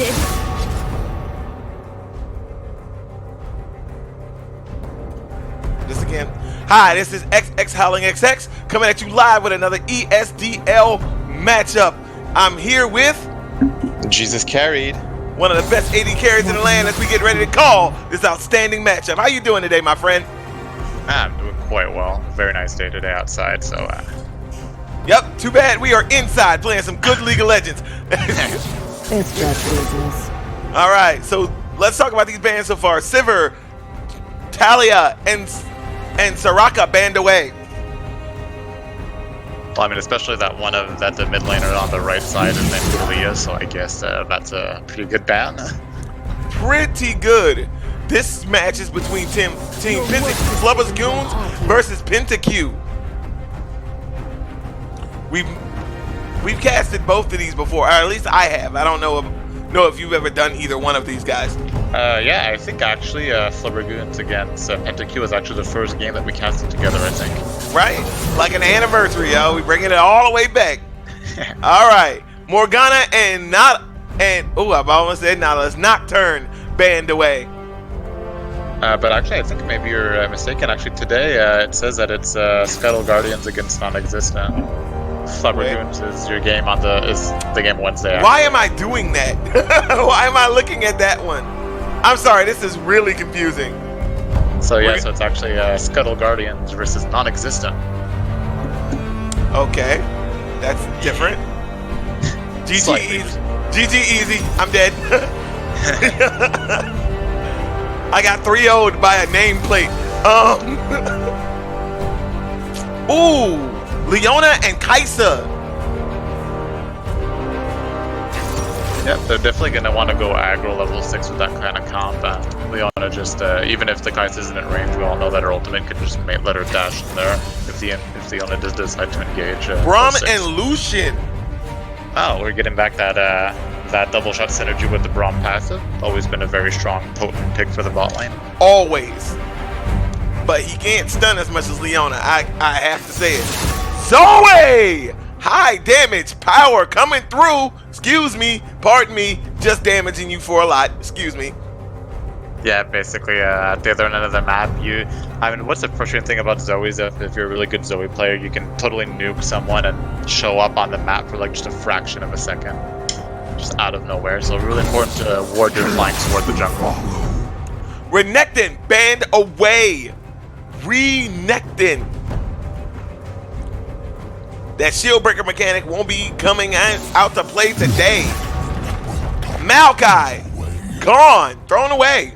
defeated. This again. Hi, this is XX Howling XX coming at you live with another ESDL matchup. I'm here with Jesus carried. one of the best AD carries in the land as we get ready to call this outstanding matchup. How you doing today, my friend? I'm doing quite well. Very nice day today outside, so Yep, too bad we are inside playing some good League of Legends. It's just business. All right, so let's talk about these bans so far. Sivir, Talia, and Soraka banned away. well, I mean, especially that the mid laner on the right side and then Talia, so I guess that's a pretty good ban. Pretty good. This match is between Team Flubber's Goons versus PentaQ. We've casted both of these before, or at least I have. I don't know if you've ever done either one of these guys. Yeah, I think actually Flubbergoons against PentaQ was actually the first game that we casted together, I think. Right? Like an anniversary, yo. We bringing it all the way back. All right. Morgana and I've almost said Nautilus. Nocturne banned away. But actually, I think maybe you're mistaken. Actually, today it says that it's ScuttleGuardians against Non-Existent. Flubbergoons is your game is the game Wednesday. Actually. Why am I doing that? Why am I looking at that one? I'm sorry, this is really confusing. So yeah, so it's actually ScuttleGuardians versus Non-Existent. Okay, that's different. GG Slightly. easy. GG easy. I'm dead. I got 3-0'd by a nameplate. Ooh, Leona and Kaisa. Yep, they're definitely going to want to go aggro level 6 with that kind of comp. Leona just, even if the Kaisa isn't in range, we all know that her ultimate could just let her dash in there if Leona does decide to engage. Braum and Lucian. Oh, we're getting back that double shot synergy with the Braum passive. Always been a very strong, potent pick for the bot lane. Always. But he can't stun as much as Leona. I have to say it. Zoe! High damage power coming through. Excuse me, pardon me, just damaging you for a lot. Excuse me. Yeah, basically at the other end of the map, I mean, what's the frustrating thing about Zoe is that if you're a really good Zoe player, you can totally nuke someone and show up on the map for like just a fraction of a second. Just out of nowhere, so really important to ward your flanks toward the jungle. Renekton banned away. Renekton. That shield breaker mechanic won't be coming out to play today. Maokai, gone, thrown away.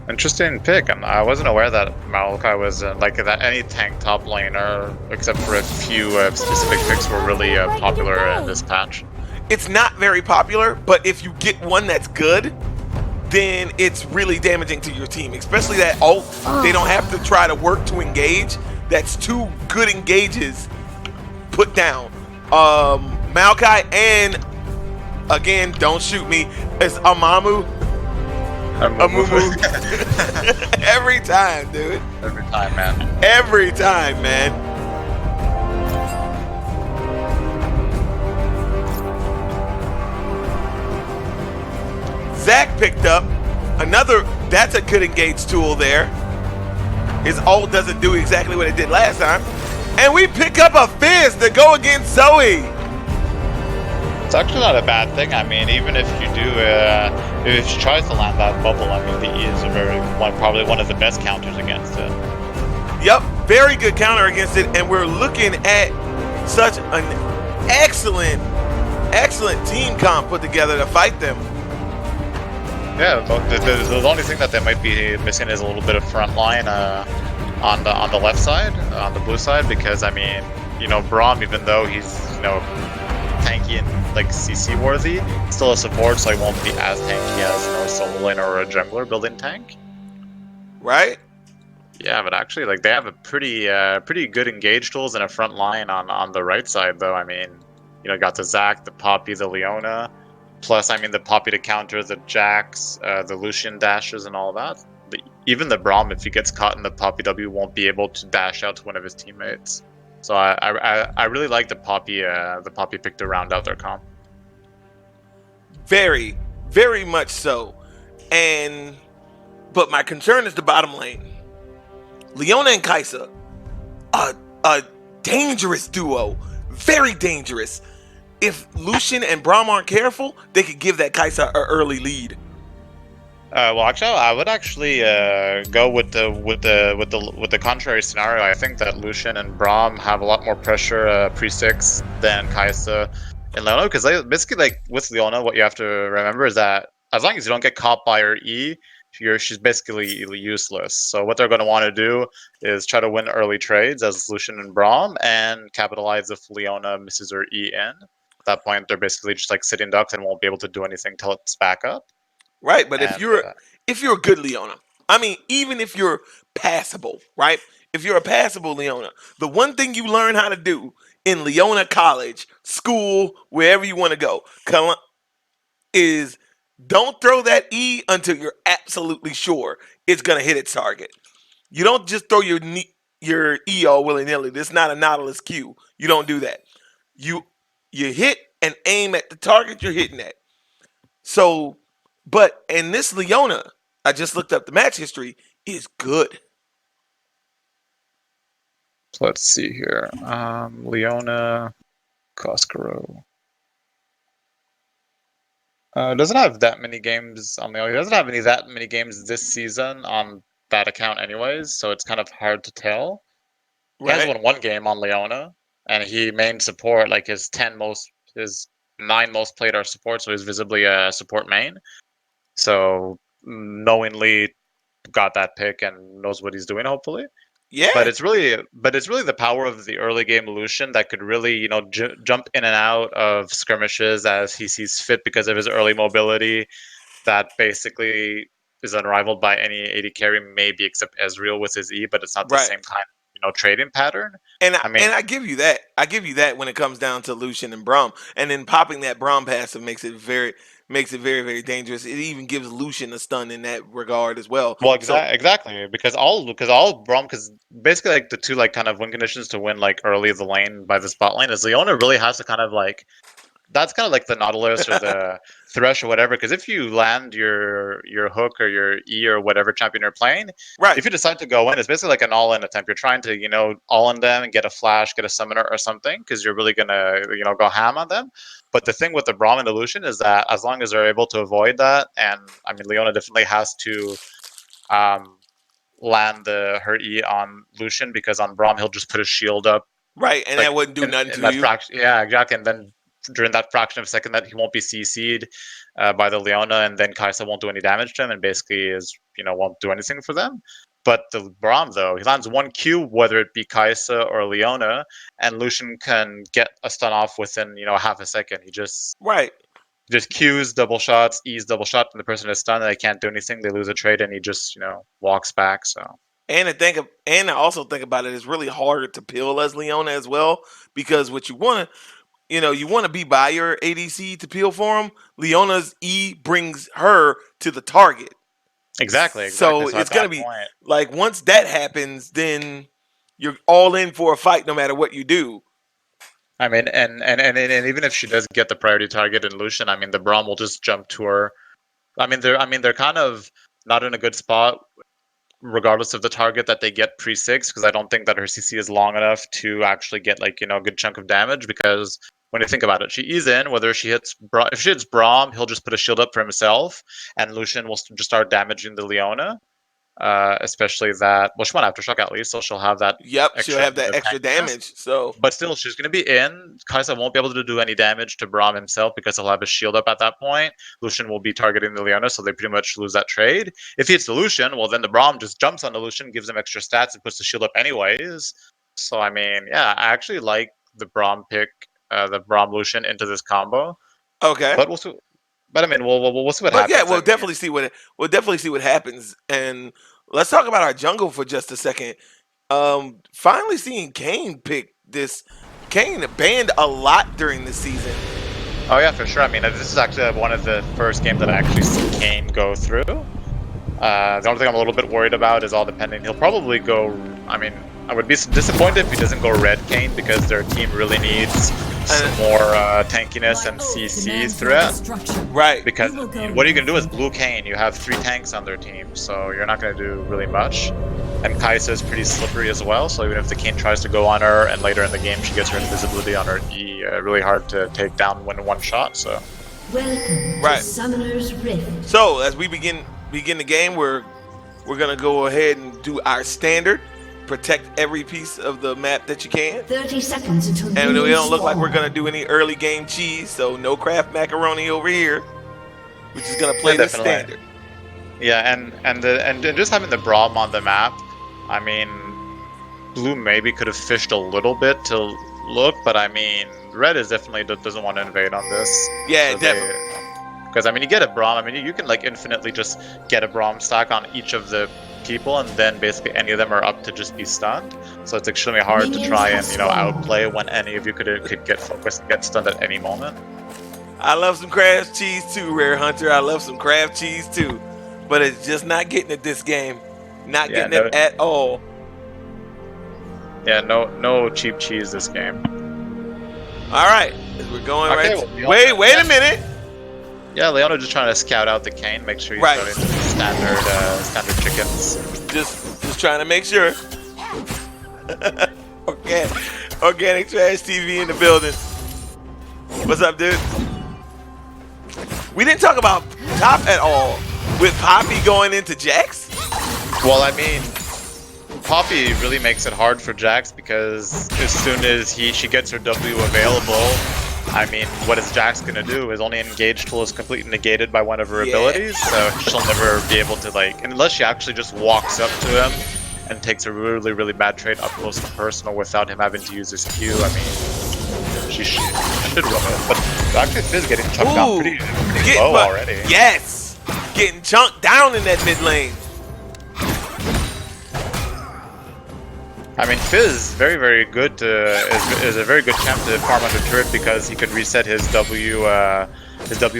Interesting pick. I wasn't aware that Maokai was like that. Any tank top laner, except for a few specific picks, were really popular in this patch. It's not very popular, but if you get one that's good, then it's really damaging to your team. Especially that ult, they don't have to try to work to engage. That's 2 good engages put down. Maokai and, again, don't shoot me, it's Amumu. Every time, dude. Every time, man. Every time, man. Zach picked up another, that's a good engage tool there. His ult doesn't do exactly what it did last time. And we pick up a Fizz to go against Zoe. It's actually not a bad thing. I mean, even if you do, if she tries to land that bubble, I mean, the E is probably one of the best counters against it. Yep, very good counter against it, and we're looking at such an excellent team comp put together to fight them. Yeah, the only thing that they might be missing is a little bit of front line on the left side, on the blue side, because I mean, you know, Braum, even though he's, you know, tanky and like CC worthy, still a support, so he won't be as tanky as, you know, a solo laner or a jungler building tank. Right? Yeah, but actually, like, they have a pretty good engage tools and a front line on the right side, though. I mean, you know, got the Zac, the Poppy, the Leona, plus, I mean, the Poppy to counter the Jax, the Lucian dashes and all that. Even the Braum, if he gets caught in the Poppy W, won't be able to dash out to one of his teammates. So I really like the Poppy pick to round out their comp. Very, very much so. But my concern is the bottom lane. Leona and Kai'Sa, a dangerous duo, very dangerous. If Lucian and Braum aren't careful, they could give that Kai'Sa an early lead. Well, actually, I would actually go with the contrary scenario. I think that Lucian and Braum have a lot more pressure pre-6 than Kai'Sa and Leona, because basically, like with Leona, what you have to remember is that as long as you don't get caught by her E, she's basically useless. So what they're going to want to do is try to win early trades as Lucian and Braum, and capitalize if Leona misses her E in. At that point, they're basically just like sitting ducks and won't be able to do anything till it's back up. Right, but And, if you're a good Leona, I mean, even if you're passable, right? If you're a passable Leona, the one thing you learn how to do in Leona college, school, wherever you want to go, is don't throw that E until you're absolutely sure it's gonna hit its target. You don't just throw your E all willy nilly. This is not a Nautilus Q. You don't do that. You hit and aim at the target you're hitting at. So, but in this Leona, I just looked up the match history, is good. let's see here. Leona Koskaro. Doesn't have that many games on Leona. He doesn't have that many games this season on that account anyways, so it's kind of hard to tell. He has won one game on Leona, and he main support, like his 9 most played are support, so he's visibly a support main. So knowingly got that pick and knows what he's doing, hopefully. Yeah. But it's really the power of the early game Lucian that could really, jump in and out of skirmishes as he sees fit because of his early mobility. That basically is unrivaled by any AD carry, maybe except Ezreal with his E, but it's not the same kind of trading pattern. And I give you that. I give you that when it comes down to Lucian and Braum. And then popping that Braum passive makes it very, very dangerous. It even gives Lucian a stun in that regard as well. Well, exactly, because basically like the two like kind of win conditions to win like early the lane by the spot lane is Leona really has to kind of like, that's kind of like the Nautilus or the Thresh or whatever, because if you land your hook or your E or whatever champion you're playing, if you decide to go in, it's basically like an all-in attempt. You're trying to, all-in them and get a flash, get a summoner or something, because you're really gonna, go ham on them. But the thing with the Braum and the Lucian is that as long as they're able to avoid that, and I mean, Leona definitely has to land her E on Lucian, because on Braum he'll just put a shield up. Right, and that wouldn't do nothing to you. Yeah, exactly, and then during that fraction of a second that he won't be CC'd by the Leona, and then Kai'Sa won't do any damage to him, and basically won't do anything for them. But the Braum, though, he lands one Q, whether it be Kai'Sa or Leona, and Lucian can get a stun off within half a second. He just Qs double shots, E's double shot, and the person is stunned, and they can't do anything. They lose a trade, and he just walks back. So. And I also think about it, it's really harder to peel as Leona as well, because what you want to. You want to be by your ADC to peel for him. Leona's E brings her to the target. Exactly. So it's going to be like, once that happens, then you're all in for a fight no matter what you do. I mean, and even if she does get the priority target in Lucian, I mean, the Braum will just jump to her. I mean, they're kind of not in a good spot regardless of the target that they get pre-6, because I don't think that her CC is long enough to actually get like, a good chunk of damage, because when you think about it, she E's in, whether if she hits Braum, he'll just put a shield up for himself, and Lucian will just start damaging the Leona. Especially that, well, she went Aftershock at least, so she'll have that. Yep, she'll have that extra damage. So, but still, she's going to be in. Kai'Sa won't be able to do any damage to Braum himself because he'll have his shield up at that point. Lucian will be targeting the Leona, so they pretty much lose that trade. If he hits the Lucian, well, then the Braum just jumps on the Lucian, gives him extra stats, and puts the shield up anyways. So, I mean, yeah, I actually like the Braum pick, the Braum Lucian into this combo. Okay, but we'll see. But I mean, we'll see what happens. Yeah, we'll definitely see what happens. And let's talk about our jungle for just a second. Finally seeing Kane pick this. Kane banned a lot during the season. Oh yeah, for sure. I mean, this is actually one of the first games that I actually see Kane go through. The only thing I'm a little bit worried about is all depending. He'll probably go. I mean, I would be disappointed if he doesn't go red Kane, because their team really needs some more tankiness and CC threat. Right. Because what are you going to do with Blue Kayn? You have 3 tanks on their team, so you're not going to do really much. And Kai'Sa is pretty slippery as well, so even if the Kayn tries to go on her and later in the game she gets her invisibility on her E, really hard to take down when one shot, so. Welcome Right. to Summoner's Rift. So as we begin the game, we're gonna go ahead and do our standard. Protect every piece of the map that you can. 30 seconds until And we minions don't look like spawn. we're gonna do any early game cheese, so no craft macaroni over here. We're just gonna play the definitely. standard. Yeah, and just having the Braum on the map, I mean, Blue maybe could have fished a little bit to look, but I mean, Red is definitely doesn't want to invade on this. Yeah, So definitely. Because I mean, you get a Braum. I mean, you can like infinitely just get a Braum stack on each of the people, and then basically any of them are up to just be stunned. So it's extremely hard to try and outplay when any of you could get focused and get stunned at any moment. I love some Kraft cheese too, Rare Hunter. I love some Kraft cheese too. But it's just not getting it this game. Not Yeah, getting it at all. Yeah, no cheap cheese this game. Alright. We're going Okay, right. well, Wait a minute. Yeah, Leona just trying to scout out the Kayn, make sure he's Right. running standard chickens. Just trying to make sure. Organic Trash TV in the building. What's up, dude? We didn't talk about top at all with Poppy going into Jax. Well, I mean, Poppy really makes it hard for Jax because as soon as she gets her W available, I mean, what is Jax gonna do? His only engage tool is completely negated by one of her abilities, so she'll never be able to like, unless she actually just walks up to him and takes a really, really bad trade up close and personal without him having to use his Q. I mean, she should run it. But actually, Fizz getting chunked down pretty low already. Yes, getting chunked down in that mid lane. I mean, Fizz very, very good is a very good champ to farm under turret because he could reset his W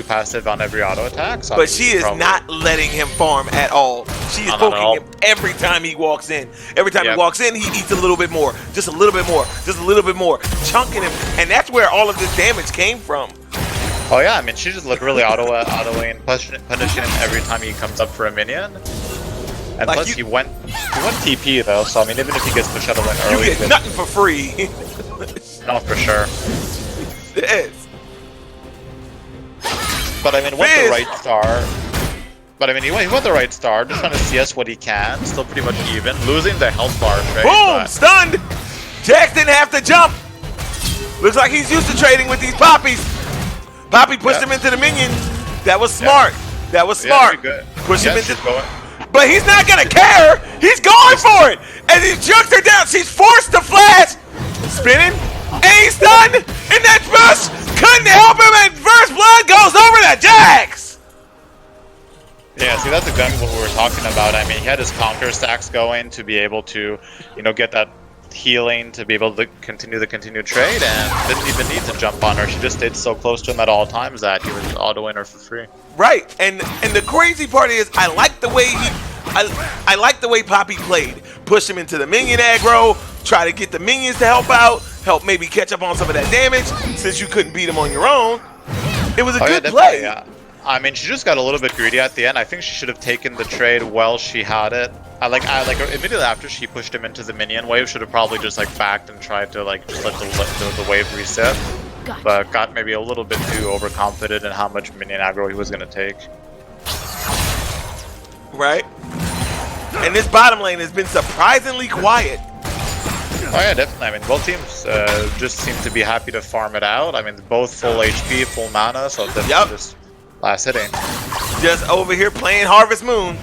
passive on every auto attack. So But she is not letting him farm at all. She is poking him every time he walks in. Every time he walks in, he eats a little bit more, just a little bit more, just a little bit more, chunking him, and that's where all of this damage came from. Oh yeah, I mean, she just like really autoing, punishing him every time he comes up for a minion. And Like plus, he went TP though, so I mean, even if he gets the shuttle in early, You get nothing for free. no, for sure. Yes. But I mean, went the right star. But I mean, he went the right star, just trying to CS what he can, still pretty much even, losing the health bar trade. Boom! Stunned! Jax didn't have to jump. Looks like he's used to trading with these poppies. Poppy pushed him into the minion. That was smart. That was smart. Good. Push him into. Going. But he's not gonna care. He's going for it, and he junked her down. She's forced to flash. Spinning, and he's stunned. And that burst couldn't help him, and First Blood goes over to Jax. Yeah, see, that's exactly what we were talking about. I mean, he had his counter stacks going to be able to, get that healing to be able to continue the continued trade, and didn't even need to jump on her. She just stayed so close to him at all times that he was autoing her for free. Right, and the crazy part is, I like the way I like the way Poppy played. Push him into the minion aggro, try to get the minions to help out, help maybe catch up on some of that damage since you couldn't beat him on your own. It was a good play. Yeah. I mean, she just got a little bit greedy at the end. I think she should have taken the trade while she had it. I like immediately after she pushed him into the minion wave, should have probably just like backed and tried to like just let the wave reset. Gotcha. But got maybe a little bit too overconfident in how much minion aggro he was gonna take. Right? And this bottom lane has been surprisingly quiet. Oh yeah, definitely. I mean, both teams just seem to be happy to farm it out. I mean, both full HP, full mana, so definitely just last hitting. Just over here playing Harvest Moon.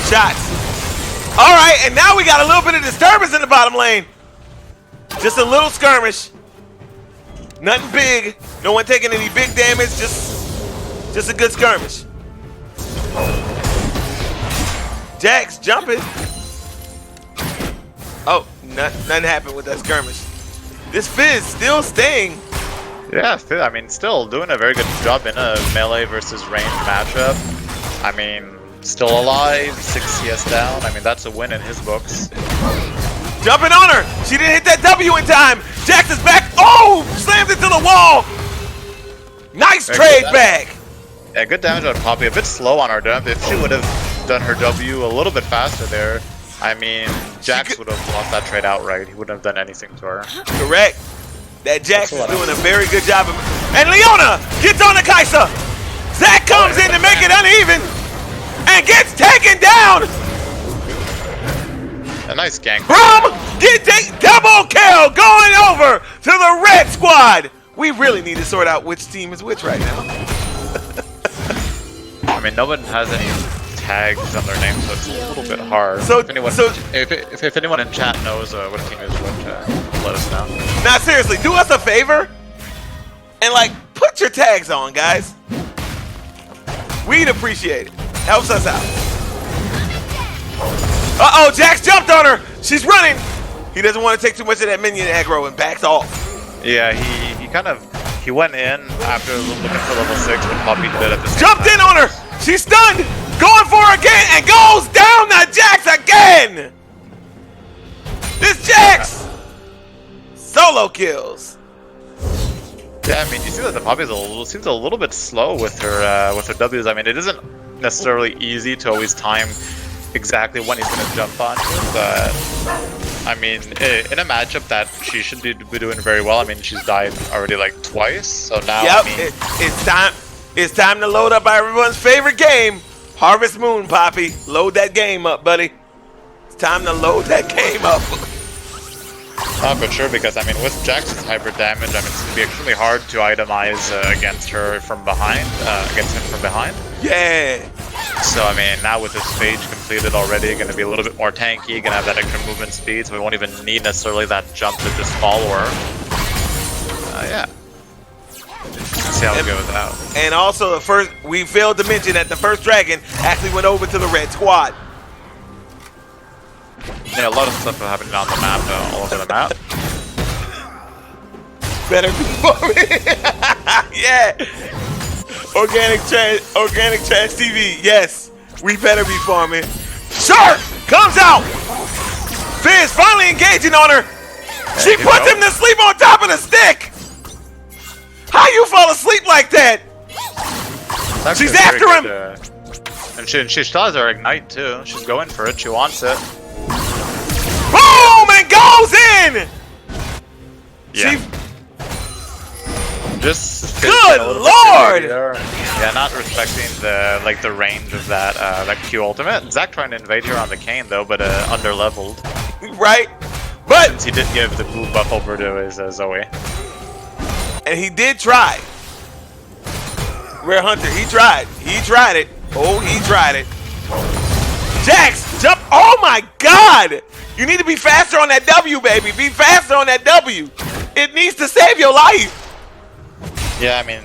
Shots. All right, and now we got a little bit of disturbance in the bottom lane. Just a little skirmish. Nothing big. No one taking any big damage. Just a good skirmish. Jax jumping. Oh, nothing happened with that skirmish. This Fizz still staying. Yeah, I mean, still doing a very good job in a melee versus ranged matchup. I mean, still alive, 6 CS down. I mean, that's a win in his books. Jumping on her. She didn't hit that W in time. Jax is back. Oh, slammed into the wall. Nice trade back. Yeah, good damage on Poppy. A bit slow on her jump. If she would have done her W a little bit faster there, I mean, Jax would have lost that trade outright. He wouldn't have done anything to her. Correct. That Jax is doing a very good job. And Leona gets on the Kai'Sa. Zach comes in to make it uneven and gets taken down. A nice gank. Brum get double kill going over to the red squad. We really need to sort out which team is which right now. I mean, no one has any tags on their name, so it's a little bit hard. So, if anyone in chat knows what team is which, let us know. Now, seriously, do us a favor and like put your tags on, guys. We'd appreciate it. Helps us out. Uh-oh, Jax jumped on her. She's running. He doesn't want to take too much of that minion aggro and backs off. Yeah, he went in after looking for level 6 when Poppy did it at the same Jumped time. in on her. She's stunned. Going for her again and goes down to Jax again. This Jax. Solo kills. Yeah, I mean, you see that the Poppy seems a little bit slow with her W's. I mean, it isn't necessarily easy to always time exactly when he's gonna jump on you, but I mean, in a matchup that she should be doing very well. I mean, she's died already like twice, so now Yep, I mean, it's time to load up everyone's favorite game, Harvest Moon, Poppy. Load that game up, buddy. It's time to load that game up. not for sure, because I mean, with Jax's hybrid damage, I mean, it's gonna be extremely hard to itemize against her from behind, against him from behind. Yeah. So I mean, now with this stage completed already, going to be a little bit more tanky, going to have that extra movement speed, so we won't even need necessarily that jump to just follow her. Yeah. Let's see how we go with that. And also, we failed to mention that the first dragon actually went over to the red squad. Yeah, a lot of stuff happening on the map, all over the map. Better be for me. Yeah. Organic Trash TV. Yes, we better be farming. Shark comes out. Fizz finally engaging on her. She puts him to sleep on top of the stick. How you fall asleep like that? She's after him. And she still has her ignite too. She's going for it. She wants it. Boom! And goes in. Yeah. Just good lord! Yeah, not respecting the range of that Q ultimate. Zach trying to invade here on the Kayn though, but under leveled. Right, but since he did give the blue buff over to his Zoe. And he did try. Rare Hunter, he tried. He tried it. Oh, he tried it. Jax, jump! Oh my God! You need to be faster on that W, baby. Be faster on that W. It needs to save your life. Yeah, I mean,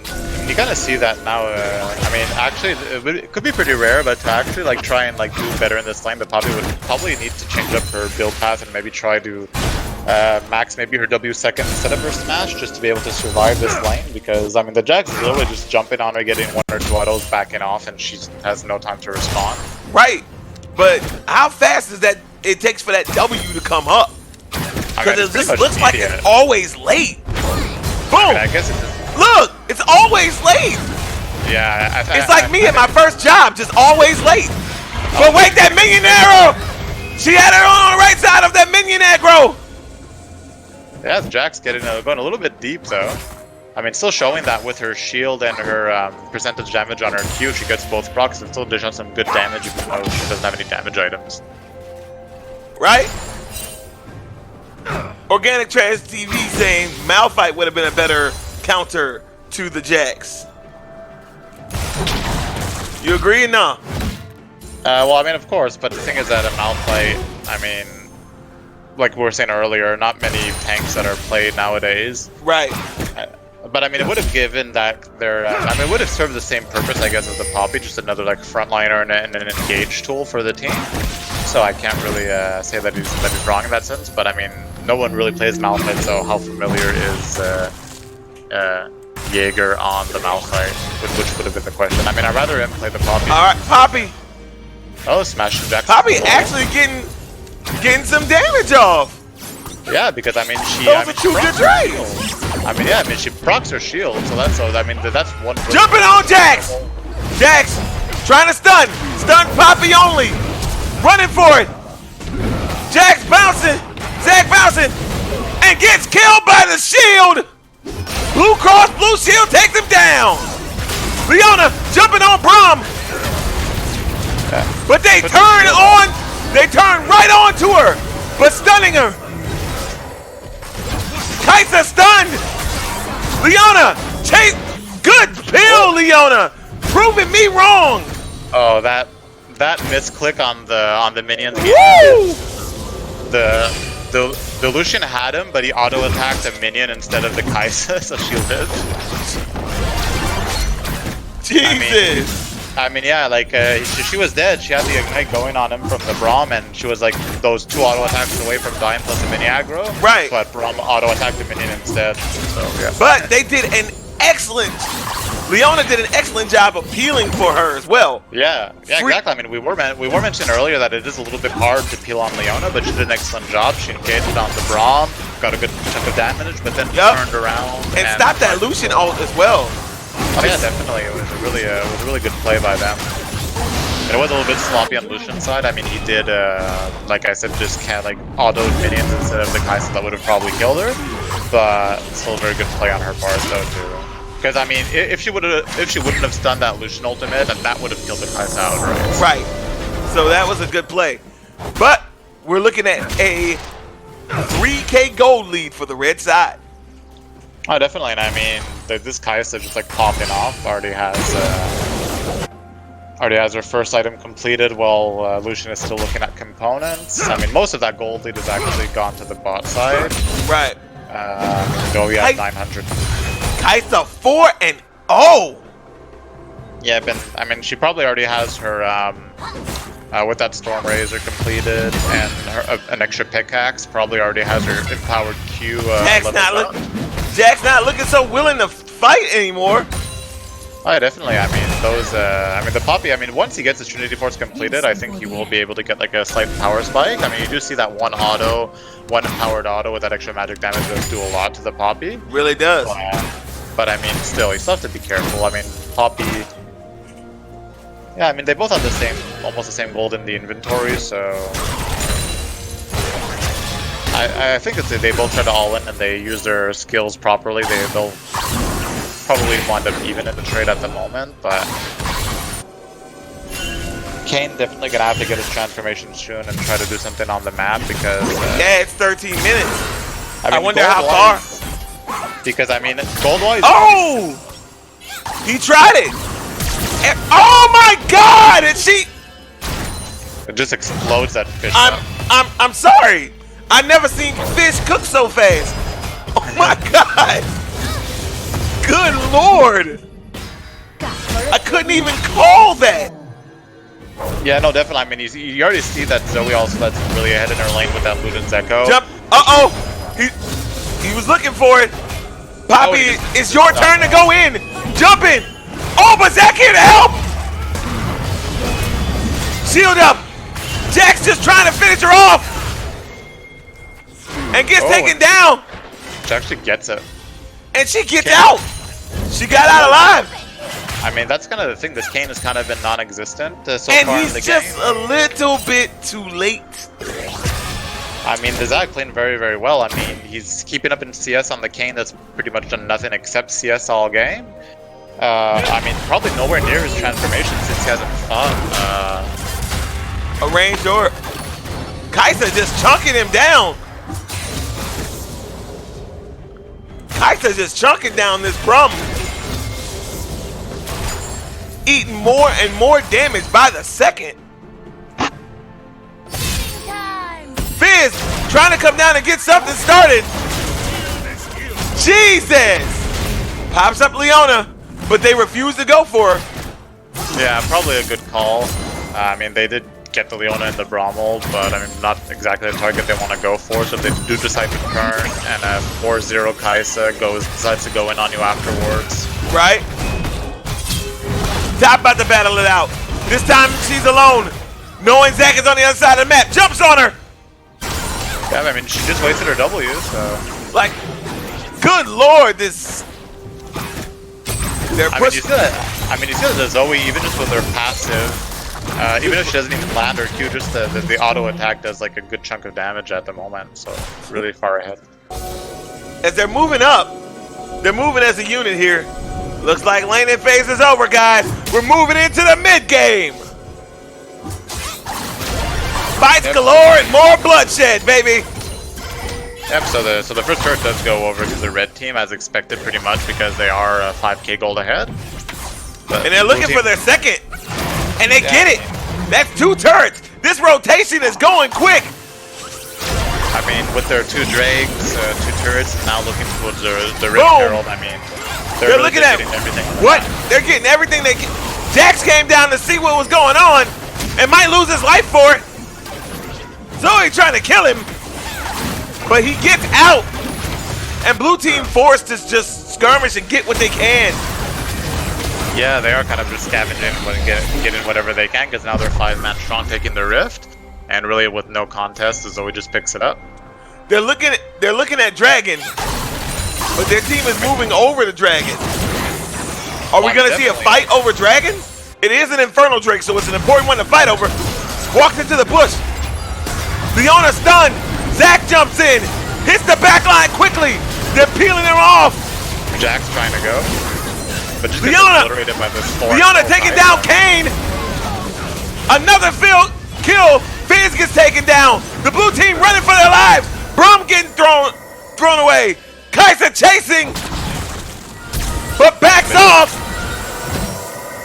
you kind of see that now. I mean, actually, it could be pretty rare, but to actually try and do better in this lane, the Poppy would probably need to change up her build path and maybe try to max maybe her W second instead of her smash, just to be able to survive this lane. Because I mean, the Jax is literally just jumping on her, getting 1 or 2 autos, backing off, and she has no time to respond. Right, but how fast is that? It takes for that W to come up. Because it just looks like it's always late. Boom! I mean, I guess it just. Look, it's always late. Yeah, it's like me at my first job, just always late. But wait, that minion arrow! She had her on the right side of that minion aggro. Yeah, Jax getting going a little bit deep though. I mean, still showing that with her shield and her percentage damage on her Q, she gets both procs and still dish on some good damage, even though she doesn't have any damage items. Right? Organic Trash TV saying Malphite would have been a better counter to the Jax. You agree or no? Well, I mean, of course, but the thing is that in Malphite, I mean, like we were saying earlier, not many tanks that are played nowadays. Right. But I mean, it would have given that their, I mean, it would have served the same purpose, I guess, as the Poppy, just another frontliner and an engage tool for the team. So I can't really say that he's wrong in that sense. But I mean, no one really plays Malphite, so how familiar is Jaeger on the Malphite, which would have been the question. I mean, I'd rather him play the Poppy. All right, Poppy. Oh, smashing Jax. Poppy actually getting some damage off. Yeah, because I mean she. Those are two good trades. I mean, yeah, I mean she procs her shield, so that's one. Jumping on Jax. Jax trying to stun Poppy only. Running for it. Jax bouncing. Zach bouncing and gets killed by the shield. Blue Cross Blue Shield takes him down. Leona jumping on Braum. But they turn right on to her, but stunning her. Kaisa stunned. Leona, chase, good pill, Leona, proving me wrong. Oh, that misclick on the minions. Woo! The Lucian had him, but he auto attacked a minion instead of the Kaisa, so she lived. Jesus. I mean, yeah, like she was dead. She had the ignite going on him from the Braum, and she was like those 2 auto attacks away from dying plus a mini aggro. Right. But Braum auto attacked the minion instead. So yeah. But they did an excellent. Leona did an excellent job of peeling for her as well. Yeah, exactly. I mean, we were mentioning earlier that it is a little bit hard to peel on Leona, but she did an excellent job. She engaged on the Braum, got a good chunk of damage, but then turned around and stopped that Lucian ult as well. Oh yeah, definitely. It was a really good play by them. It was a little bit sloppy on Lucian's side. I mean, he did, like I said, just like auto minions instead of the Kaisa that would have probably killed her, but still a very good play on her part though too. Because I mean, if she wouldn't have stunned that Lucian ultimate, then that would have killed the Kaisa outright. Right. So that was a good play. But we're looking at a 3K gold lead for the red side. Oh, definitely. And I mean, this Kaisa just like popping off already has her first item completed while Lucian is still looking at components. I mean, most of that gold lead has actually gone to the bot side. Right. Though we have 900. Kaisa 4-0. Yeah, but I mean, she probably already has her with that Storm Razor completed and her, an extra pickaxe. Probably already has her empowered Q. Jack's not looking so willing to fight anymore. Oh, yeah, definitely. I mean, those. I mean, the Poppy. I mean, once he gets his Trinity Force completed, I think he will be able to get like a slight power spike. I mean, you do see that one empowered auto with that extra magic damage does do a lot to the Poppy. Really does. But I mean, still, you still have to be careful. I mean, Poppy. Yeah, I mean, they both have almost the same gold in the inventory, so. I think it's they both try to all in and they use their skills properly. They'll probably wind up even in the trade at the moment, but Kane definitely gonna have to get his transformation soon and try to do something on the map because yeah, it's 13 minutes. I wonder how far. Because I mean, gold-wise. Oh, he tried it. And, oh my God! And she. It just explodes that fish. I'm sorry. I never seen fish cook so fast. Oh my God! Good Lord! I couldn't even call that. Yeah, no, definitely. I mean, you already see that Zoe also that's really ahead in her lane with that Luden's Echo. Jump! He was looking for it. Poppy, it's your turn to go in. Jump in. Oh, but Zach here to help. Shield up. Jack's just trying to finish her off. And gets taken down. She actually gets it. And she gets out. She got out alive. I mean, that's kind of the thing. This Kane has kind of been non-existent so far in the game. And he's just a little bit too late. I mean, the Zach playing very, very well. I mean, he's keeping up in CS on the Kane that's pretty much done nothing except CS all game. I mean, probably nowhere near his transformation since he hasn't fought. A range or Kaisa just chunking him down. Kaisa just chunking down this Braum. Eating more and more damage by the second. Fizz trying to come down and get something started. Jesus! Pops up Leona, but they refuse to go for her. Yeah, probably a good call. I mean, they did get the Leona in the Braum ult, but I mean, not exactly the target they want to go for. So if they do decide to turn and a 4-0 Kaisa decides to go in on you afterwards. Right? Top about to battle it out. This time she's alone. Knowing Zach is on the other side of the map. Jumps on her. Yeah, I mean, she just wasted her W, so... Like, good lord, this... They're I mean, you see that the Zoe, even just with her passive, even if she doesn't even land her Q, just the auto attack does like a good chunk of damage at the moment, so it's really far ahead. As they're moving up, they're moving as a unit here. Looks like laning phase is over, guys. We're moving into the mid game. Fights galore and more bloodshed, baby. Yep, so the first turret does go over to the red team as expected pretty much because they are 5k gold ahead. But and they're looking for their second, and they get it. That's 2 turrets. This rotation is going quick. I mean, with their 2 Drakes, 2 turrets, now looking towards the Rift Herald, I mean, they're really looking at everything. What? They're getting everything they can. Jax came down to see what was going on and might lose his life for it. Zoe trying to kill him, but he gets out. And blue team forced to just skirmish and get what they can. Yeah, they are kind of just scavenging and getting whatever they can because now they're 5-man strong taking the Rift. And really, with no contest, Zoe just picks it up. They're looking at Dragon, but their team is moving over the Dragon. Are we gonna see a fight over Dragon? It is an Infernal Drake, so it's an important one to fight over. Walks into the bush. Leona stunned. Zac jumps in, hits the back line quickly. They're peeling him off. Jack's trying to go, but just Leona, obliterated by this Leona taking down Kane. Another kill. Fizz gets taken down. The blue team running for their lives. Brum getting thrown away. Kai'Sa chasing, but backs off.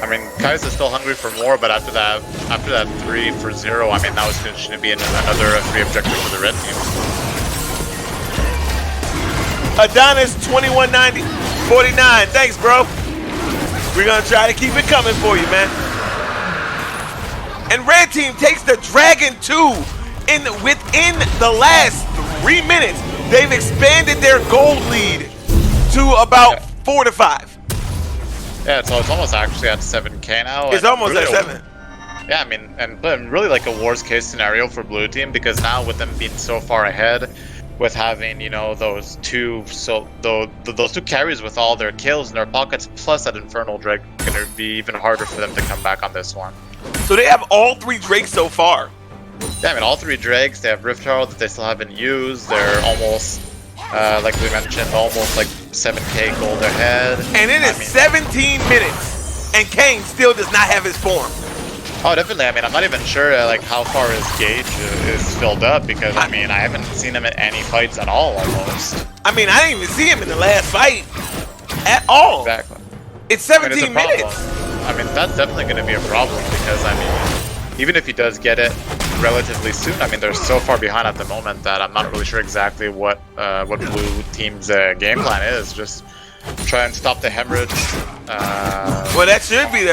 I mean, Kai'Sa's still hungry for more, but after that 3 for 0, I mean, that was going to be another 3 objective for the red team. Adonis 2190 49. Thanks, bro. We're gonna try to keep it coming for you, man. And red team takes the Dragon 2 within the last 3 minutes. They've expanded their gold lead to about 4 to 5. Yeah, so it's almost actually at 7k now. It's almost really at 7. Yeah, I mean, but really like a worst case scenario for blue team because now with them being so far ahead, with having, you know, those two carries with all their kills in their pockets, plus that Infernal Drake, gonna be even harder for them to come back on this one. So they have all 3 Drakes so far. Yeah, I mean, all 3 Drakes, they have Rift Herald that they still haven't used. They're almost, like we mentioned, almost like 7k gold ahead. And it is 17 minutes, and Kane still does not have his form. Oh, definitely. I mean, I'm not even sure like how far his gauge is filled up because I mean, I haven't seen him at any fights at all almost. I mean, I didn't even see him in the last fight at all. Exactly. It's 17 minutes. I mean, that's definitely going to be a problem because I mean, even if he does get it relatively soon, I mean, they're so far behind at the moment that I'm not really sure exactly what blue team's game plan is. Just try and stop the hemorrhage. Well, that should be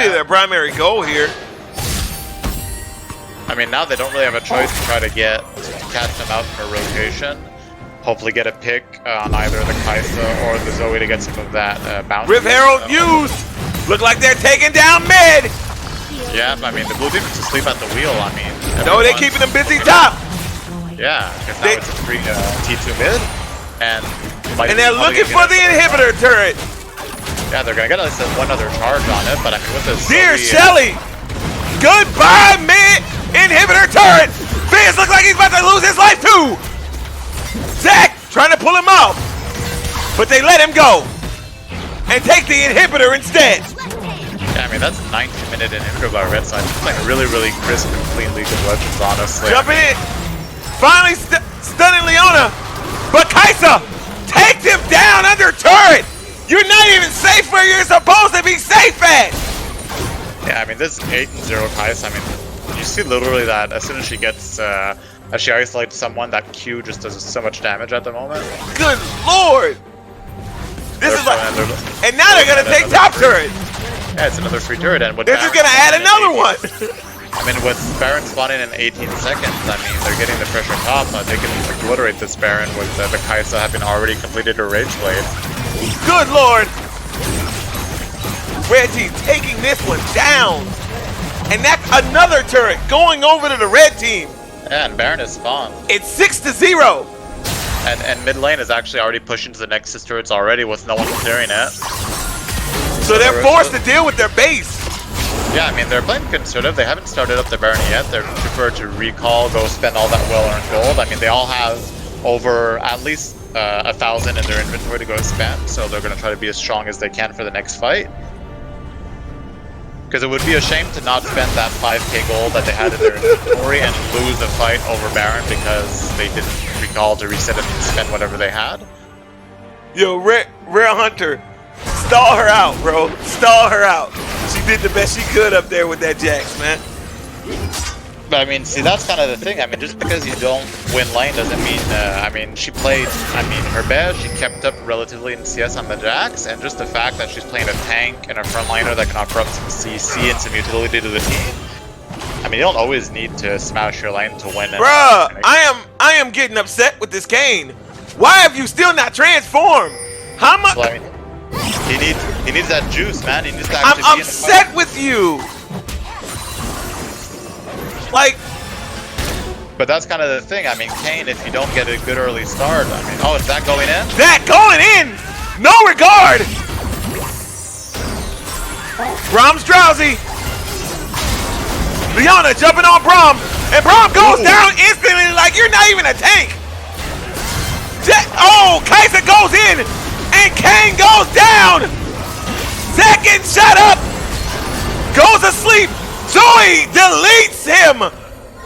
their primary goal here. I mean, now they don't really have a choice to try to catch them out in a rotation. Hopefully get a pick on either the Kai'Sa or the Zoe to get some of that bounty. Rift Herald used! Look like they're taking down mid! Yeah, I mean, the blue team is asleep at the wheel, I mean. No, they're keeping them busy top! Yeah, because now it's a free T2 mid. And they're looking for the inhibitor turret! Yeah, they're gonna get at least one other charge on it, but I mean, with this Dear Shelly! Goodbye, mid inhibitor turret! Fizz looks like he's about to lose his life too! Zac trying to pull him out, but they let him go and take the inhibitor instead. Yeah, I mean, that's a 19-minute inhibitor by red side. It's like a really, really crisp and clean League of Legends, honestly. Jumping in, finally stunning Leona, but Kai'Sa takes him down under turret. You're not even safe where you're supposed to be safe at. Yeah, I mean, this 8-0 Kai'Sa, I mean, you see literally that as soon as she gets, as she isolates someone, that Q just does so much damage at the moment. Good lord! This is like, and now they're gonna take top turret. Yeah, it's another free turret, and with they're just gonna add another one. I mean, with Baron spawning in 18 seconds, I mean, they're getting the pressure top. They can obliterate this Baron with the Kai'Sa having already completed her Rage Blade. Good lord! Red team taking this one down. And that's another turret going over to the red team. Yeah, and Baron is spawned. It's 6-0. And mid lane is actually already pushing to the Nexus turrets already with no one clearing it. So they're forced to deal with their base. Yeah, I mean, they're playing conservative. They haven't started up the Baron yet. They prefer to recall, go spend all that well-earned gold. I mean, they all have over at least 1,000 in their inventory to go spend, so they're going to try to be as strong as they can for the next fight. Because it would be a shame to not spend that 5k gold that they had in their inventory and lose the fight over Baron because they didn't recall to reset it and spend whatever they had. Yo, Rare Hunter, stall her out, bro. Stall her out. She did the best she could up there with that Jax, man. But I mean, see, that's kind of the thing. I mean, just because you don't win lane doesn't mean, I mean, she played, I mean, her best, she kept up relatively in CS on the Jax, and just the fact that she's playing a tank and a frontliner that can offer up some CC and some utility to the team. I mean, you don't always need to smash your lane to win. Bruh, I am getting upset with this Kayn. Why have you still not transformed? How much? Well, I mean, he needs that juice, man. He needs to I'm actually be upset with you. Like, but that's kind of the thing. I mean, Kayn, if you don't get a good early start, I mean, oh, is that going in? that going in, no regard. Brahm's drowsy. Leona jumping on Braum, and Braum goes down instantly like you're not even a tank. Oh, Kai'Sa goes in, and Kayn goes down. Second shut up, goes asleep. Zoe deletes him.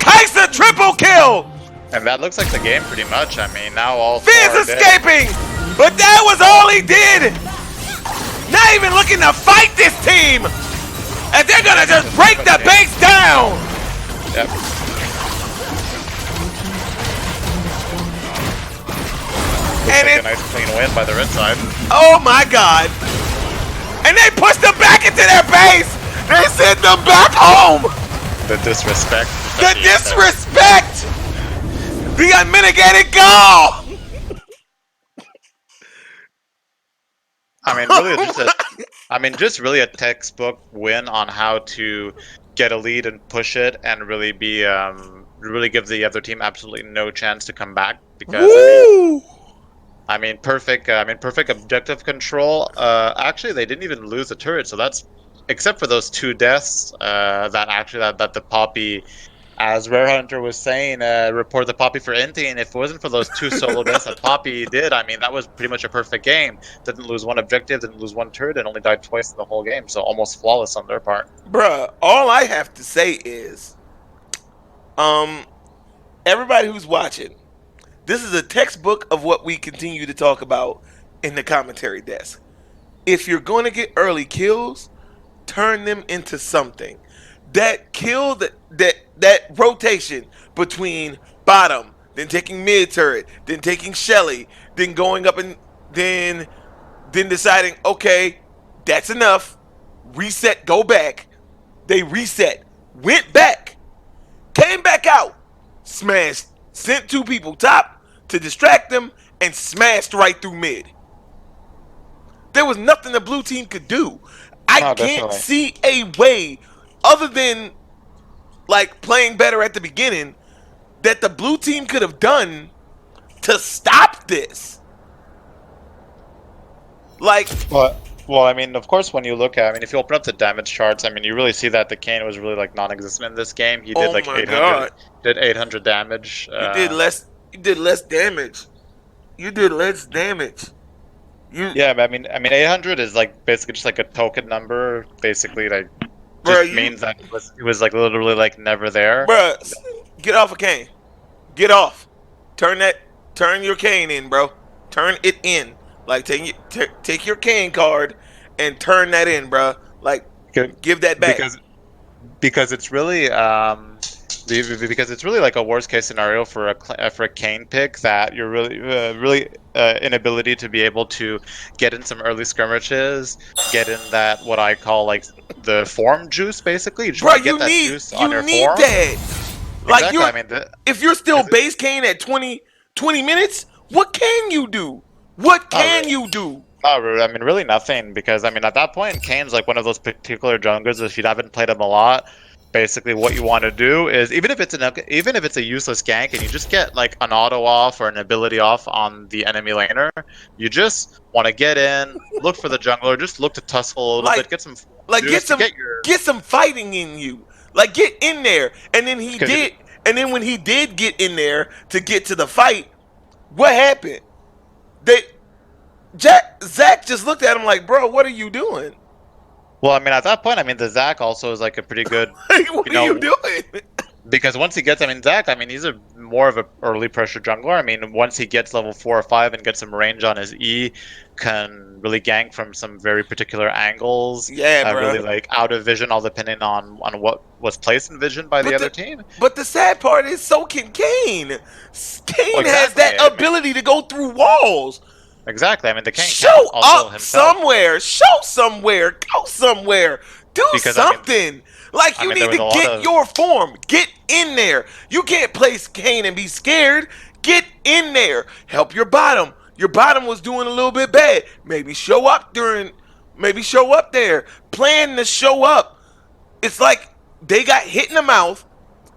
Kai'Sa triple kill. And that looks like the game pretty much. I mean, now all Fizz escaping, but that was all he did. Not even looking to fight this team. And they're gonna just break the base down. Yep. And like a nice clean win by the red side. Oh my god. And they pushed them back into their base. They sent them back home. The disrespect. The disrespect. The unmitigated gall. I mean, really, just really a textbook win on how to get a lead and push it, and really be, really give the other team absolutely no chance to come back. Because I mean, perfect objective control. Actually, they didn't even lose the turret, so that's except for those 2 deaths. That the Poppy, as Rare Hunter was saying, report the Poppy for inting. And if it wasn't for those 2 solo deaths that Poppy did, I mean, that was pretty much a perfect game. Didn't lose 1 objective, didn't lose 1 turret, and only died twice in the whole game. So almost flawless on their part. Bruh, all I have to say is, everybody who's watching, this is a textbook of what we continue to talk about in the commentary desk. If you're going to get early kills, turn them into something. That kill, that rotation between bottom, then taking mid turret, then taking Shelly, then going up and then deciding, okay, that's enough. Reset, go back. They reset, went back, came back out, smashed, sent 2 people top to distract them, and smashed right through mid. There was nothing the blue team could do. I can't see a way, other than like playing better at the beginning, that the blue team could have done to stop this. Like, well, I mean, of course, when you look at, I mean, if you open up the damage charts, I mean, you really see that the Kayn was really like non-existent in this game. He did like 800, did 800 damage. You did less. You did less damage. You did less damage. Yeah, but I mean, 800 is like basically just like a token number. Basically, like just means that it was like literally like never there. Bruh, get off a Kayn. Get off. Turn your Kayn in, bro. Turn it in. Like take your Kayn card and turn that in, bro. Like give that back. Because it's really because it's really like a worst case scenario for a Kayn pick, that you're really inability to be able to get in some early skirmishes, get in that what I call like the form juice, basically. You Bro, get that juice on your need form. that. Like exactly. If you're still base Kayn at 20 minutes, what can you do? What can you do? I mean, really nothing, because I mean, at that point, Kayn's like one of those particular junglers. If you haven't played him a lot, basically what you want to do is even if it's a useless gank and you just get like an auto off or an ability off on the enemy laner, you just want to get in, look for the jungler, just look to tussle a little bit, get some get some fighting in you. Like get in there. And then when he did get in there to get to the fight, what happened? Zach just looked at him like, bro, what are you doing? Well, I mean, at that point, I mean, the Zach also is like a pretty good. What are you doing? Because once he gets, I mean, Zach, I mean, he's more of a early pressure jungler. I mean, once he gets level 4 or 5 and gets some range on his E, can really gank from some very particular angles. Yeah, bro. Really like out of vision, all depending on what was placed in vision by the other team. But the sad part is, so can Kane. Kane has that ability to go through walls. Exactly. I mean, the Kane show also up himself. somewhere. Show somewhere. Go somewhere. Do something. You need to get your form. Get in there. You can't place Kane and be scared. Get in there. Help your bottom. Your bottom was doing a little bit bad. Maybe show up there. Plan to show up. It's like they got hit in the mouth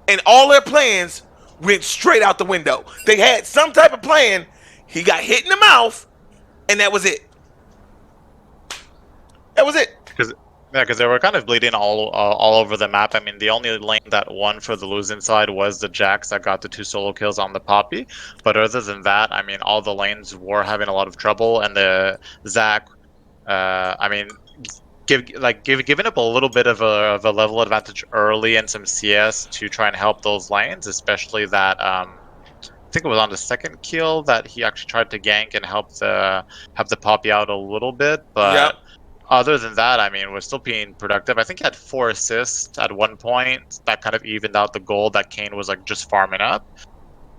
and all their plans went straight out the window. They had some type of plan. He got hit in the mouth. And that was it. Because they were kind of bleeding all over the map. I mean, the only lane that won for the losing side was the Jax that got the 2 solo kills on the Poppy. But other than that, I mean, all the lanes were having a lot of trouble. And the Zac, I mean, giving up a little bit of a level advantage early and some CS to try and help those lanes, especially that. I think it was on the second kill that he actually tried to gank and help the Poppy out a little bit, but other than that, I mean, we're still being productive. I think he had 4 assists at one point. That kind of evened out the goal that Kane was like just farming up.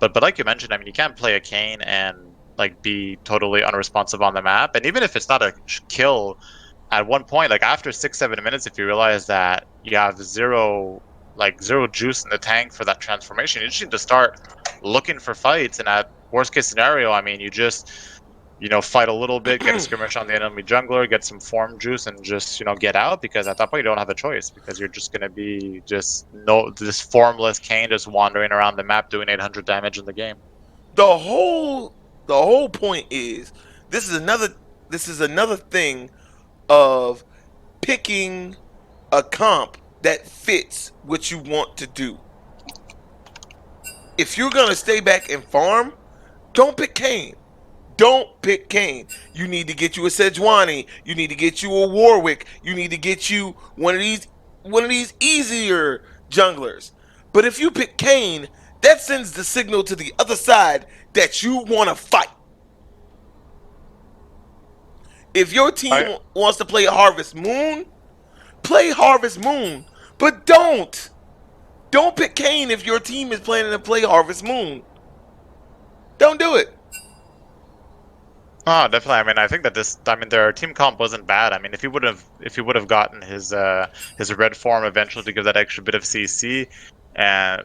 But like you mentioned, I mean, you can't play a Kane and like be totally unresponsive on the map. And even if it's not a kill, at one point, like after 6-7 minutes, if you realize that you have zero juice in the tank for that transformation, you just need to start looking for fights. And at worst case scenario, I mean, you just fight a little bit, get a skirmish on the enemy jungler, get some form juice, and just get out, because at that point you don't have a choice, because you're just gonna be this formless Kane just wandering around the map doing 800 damage in the game. The whole point is this is another thing of picking a comp that fits what you want to do. If you're gonna stay back and farm, don't pick Kane. Don't pick Kane. You need to get you a Sejuani. You need to get you a Warwick. You need to get you one of these easier junglers. But if you pick Kane, that sends the signal to the other side that you want to fight. If your team wants to play Harvest Moon, play Harvest Moon. But don't pick Kane if your team is planning to play Harvest Moon. Don't do it. Oh, definitely. I mean, I think that their team comp wasn't bad. I mean, if he would have gotten his red form eventually to give that extra bit of CC,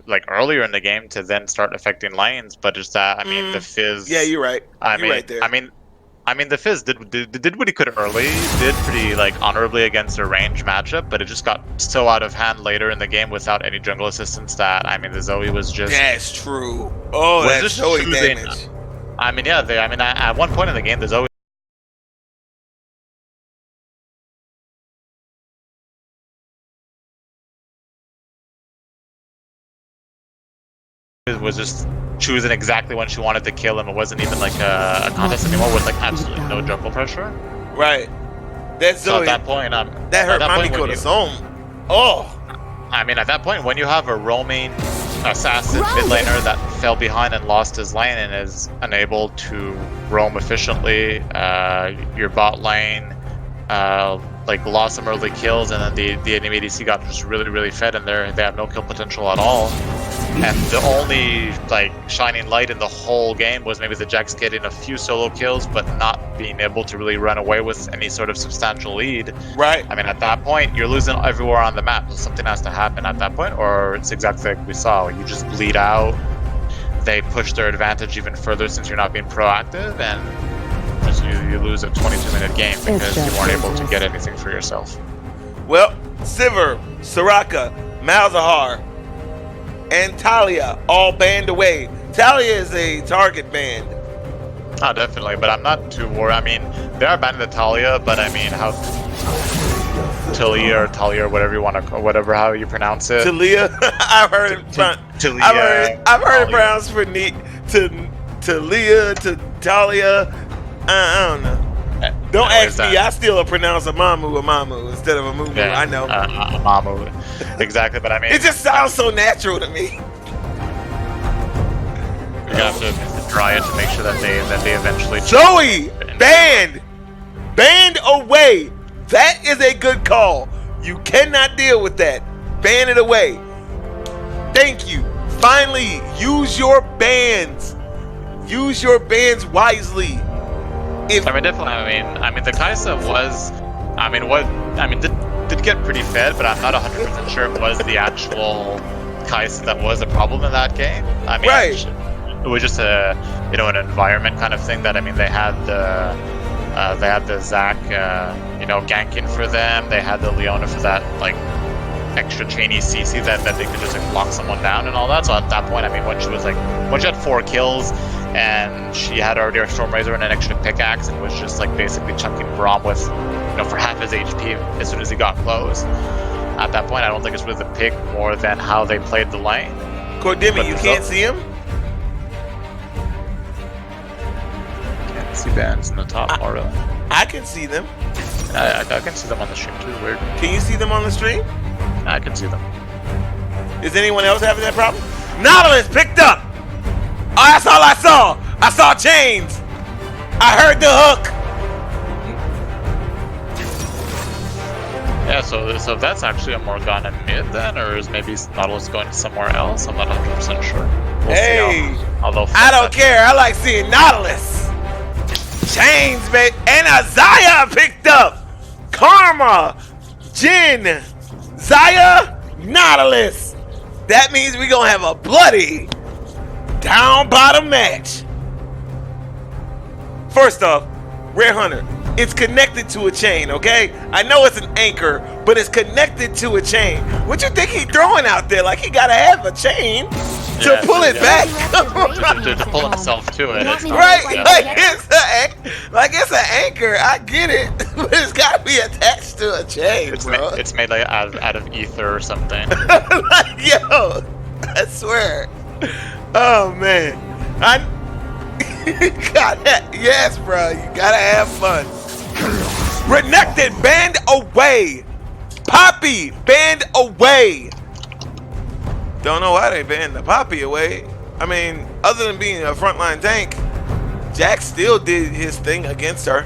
like earlier in the game to then start affecting lanes, but just that, I mean, the Fizz. Yeah, you're right. You're right there. I mean, the Fizz did what he could early, did pretty honorably against a range matchup, but it just got so out of hand later in the game without any jungle assistance that, I mean, the Zoe was just. That's true. Oh, that's Zoe damage. I mean, yeah. At one point in the game, there's always was just choosing exactly when she wanted to kill him. It wasn't even like a contest anymore with absolutely no jungle pressure. Right. That's Zoe. So at that point, that hurt Mamiko to zone. Oh. I mean, at that point, when you have a roaming assassin mid laner that fell behind and lost his lane and is unable to roam efficiently, your bot lane lost some early kills, and then the enemy ADC got just really fed, and they have no kill potential at all. And the only shining light in the whole game was maybe the Jax getting a few solo kills, but not being able to really run away with any sort of substantial lead. Right. I mean, at that point, you're losing everywhere on the map. So something has to happen at that point, or it's exactly like we saw. You just bleed out. They push their advantage even further since you're not being proactive, and just you lose a 22-minute game because you weren't able to get anything for yourself. Well, Sivir, Soraka, Malzahar, and Talia all banned away. Talia is a target banned. Oh, definitely, but I'm not too worried. I mean, they are banning the Talia, but I mean, how Talia or whatever you want to, how you pronounce it. Talia, I've heard it. Talia. I've heard it pronounced for Talia to Talia. I don't know. Don't ask me. I still pronounce a mamu instead of a mumu. Yeah, I know. A mamu. Exactly, but I mean, it just sounds so natural to me. You're gonna have to dry it to make sure that they eventually. Joey, banned away. That is a good call. You cannot deal with that. Ban it away. Thank you. Finally, use your bans. Use your bans wisely. I mean, definitely. I mean, the Kaisa was. Did get pretty fed, but I'm not 100% sure it was the actual Kaisa that was a problem in that game. I mean, right. It was just an environment kind of thing that, I mean, they had the Zac, ganking for them. They had the Leona for that, like, extra chainy CC that they could just, like, lock someone down and all that. So at that point, I mean, when she had 4 kills and she had already her Stormrazor and an extra pickaxe and was just, like, basically chunking Braum with, for half his HP as soon as he got close. At that point, I don't think it's really the pick more than how they played the lane. Cordimi, you can't see him? Can't see bands in the top, really. I can see them. I can see them on the stream too, weird. Can you see them on the stream? I can see them. Is anyone else having that problem? Nautilus picked up! Oh, that's all I saw! I saw chains! I heard the hook! Yeah, so that's actually a Morgana mid then, or is maybe Nautilus going somewhere else? I'm not 100% sure. We'll hey, see how they'll I don't care. I like seeing Nautilus. Chains, babe. And Isaiah picked up. Karma, Jin, Zaya, Nautilus. That means we're going to have a bloody down-bottom match. First off, Rare Hunter, it's connected to a chain, okay? I know it's an anchor, but it's connected to a chain. What you think he throwing out there? Like he gotta have a chain to pull it back? to pull himself to it. Right? Like it's an anchor. I get it, but it's gotta be attached to a chain, bro. It's made like out of ether or something. Like, yo, I swear. Oh man, God, yes, bro. You gotta have fun. Renekton banned away. Poppy banned away. Don't know why they banned the Poppy away. I mean, other than being a frontline tank, Jax still did his thing against her.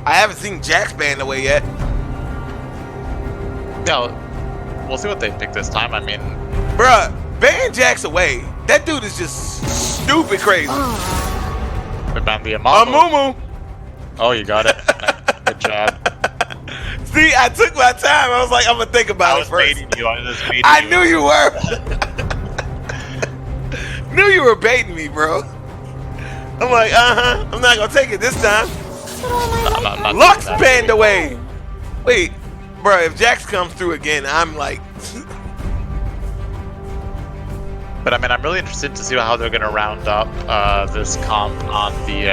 I haven't seen Jax banned away yet. Yeah, we'll see what they pick this time. I mean, bruh, ban Jax away. That dude is just stupid crazy. They banned the Amumu. Oh, you got it. Good job. See, I took my time. I was like, I'm gonna think about it first. I knew you were. Knew you were baiting me, bro. I'm like, I'm not gonna take it this time. Lux banned away. Wait, bro. If Jax comes through again, I'm like. But I mean, I'm really interested to see how they're gonna round up this comp on the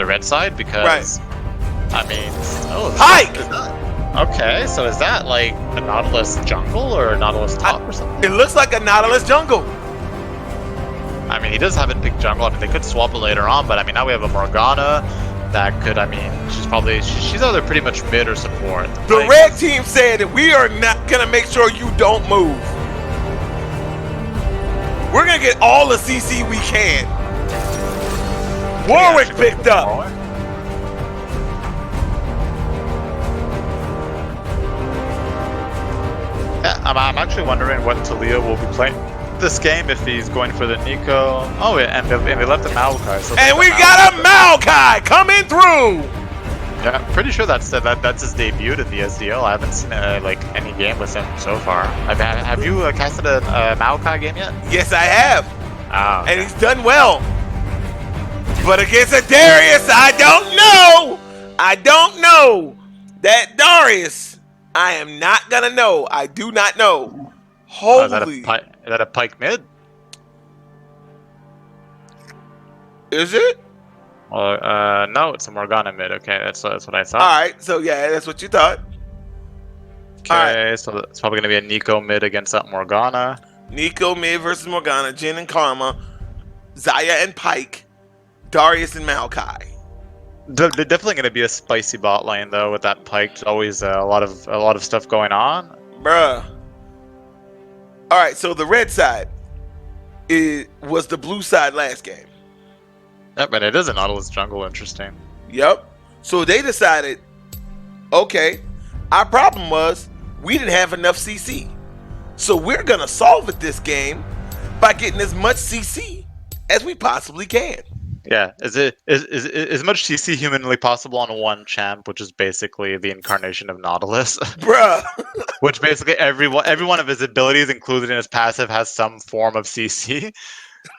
red side because, I mean, Hike. Okay, so is that like a Nautilus jungle or a Nautilus top or something? It looks like a Nautilus jungle. I mean, he does have it picked jungle. I mean, they could swap it later on, but I mean, now we have a Morgana that could. I mean, she's either pretty much mid or support. The red team said that we are not gonna make sure you don't move. We're gonna get all the CC we can. Warwick picked up. Yeah, I'm actually wondering what Talia will be playing this game if he's going for the Nico. Oh, yeah, and they left the Maokai. So and we got a Maokai coming through. Yeah, I'm pretty sure that's his debut in the SDL. I haven't seen like any game with him so far. Have you casted a Maokai game yet? Yes, I have. Oh, okay. And he's done well. But against a Darius, I don't know. That Darius, I am not gonna know. I do not know. Is Holy. that a pike mid? Is it? No, it's a Morgana mid. Okay, that's what I thought. Alright, so yeah, that's what you thought. Okay, so it's probably gonna be a Nico mid against that Morgana. Nico mid versus Morgana, Jin and Karma, Zaya and Pike, Darius and Maokai. They're definitely gonna be a spicy bot lane though with that Pike. There's always a lot of stuff going on. Bruh. Alright, so the red side was the blue side last game. Yep, and it is a Nautilus jungle. Interesting. Yep. So they decided, okay, our problem was we didn't have enough CC. So we're going to solve it this game by getting as much CC as we possibly can. Yeah, is as much CC humanly possible on one champ, which is basically the incarnation of Nautilus. Bruh. Which basically every one of his abilities, included in his passive, has some form of CC.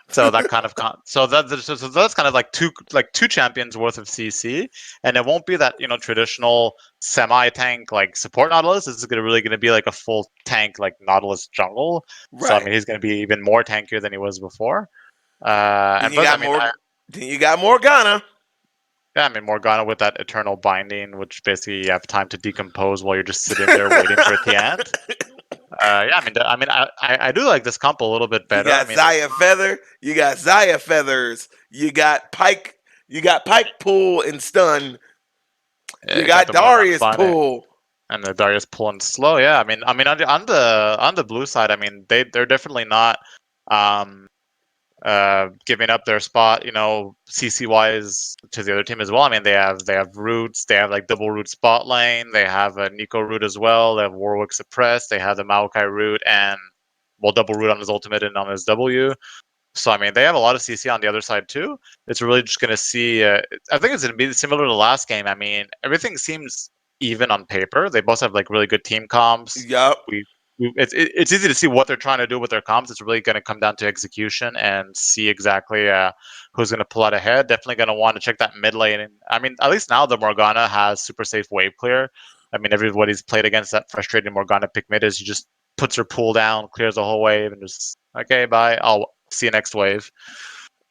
So that kind of that's kind of like two champions worth of CC, and it won't be that traditional semi-tank like support Nautilus. This is really gonna be like a full tank like Nautilus jungle. Right. So I mean he's gonna be even more tankier than he was before. Then you got Morgana. Yeah, I mean Morgana with that eternal binding, which basically you have time to decompose while you're just sitting there waiting for it to end. Yeah, I do like this comp a little bit better. You got Zaya Feather, you got Zaya Feathers, you got Pike pull and stun. You got Darius pull. And the Darius pull and slow. Yeah, I mean on the blue side, I mean they're definitely not giving up their spot, CC wise to the other team as well. I mean they have roots, they have like double root spot lane, they have a Nico root as well, they have Warwick suppressed, they have the Maokai root and double root on his ultimate and on his W. So I mean they have a lot of CC on the other side too. It's really just gonna see. I think it's gonna be similar to the last game. I mean everything seems even on paper. They both have like really good team comps. Yep. It's easy to see what they're trying to do with their comps. It's really going to come down to execution and see exactly who's going to pull out ahead. Definitely going to want to check that mid lane. And, I mean, at least now the Morgana has super safe wave clear. I mean, everybody's played against that frustrating Morgana pick mid is she just puts her pool down, clears the whole wave, and just, okay, bye. I'll see you next wave.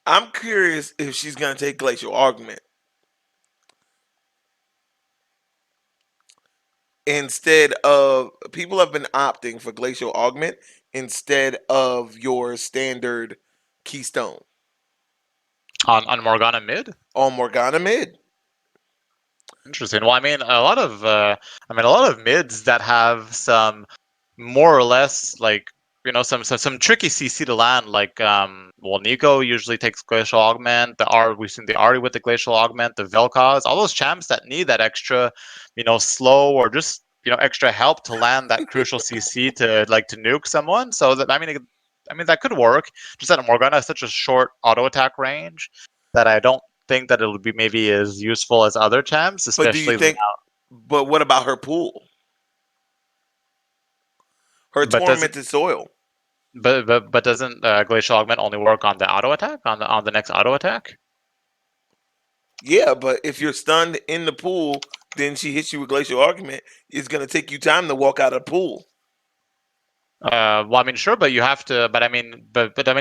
I'm curious if she's going to take Glacial Augment. Instead of, people have been opting for Glacial Augment instead of your standard Keystone. On Morgana mid? On Morgana mid. Interesting. Well, I mean, a lot of mids that have some more or less like some tricky CC to land. Like, Nico usually takes Glacial Augment. We've seen the Ahri with the Glacial Augment, the Vel'Koz, all those champs that need that extra, slow or just extra help to land that crucial CC to nuke someone. So that I mean that could work. Just that Morgana has such a short auto attack range that I don't think that it'll be maybe as useful as other champs, especially. But do you think? But what about her pool? Her tormented soil. But doesn't Glacial Augment only work on the auto attack on the next auto attack? Yeah, but if you're stunned in the pool, then she hits you with Glacial Augment. It's gonna take you time to walk out of the pool. Well, I mean, sure, but you have to. But I mean,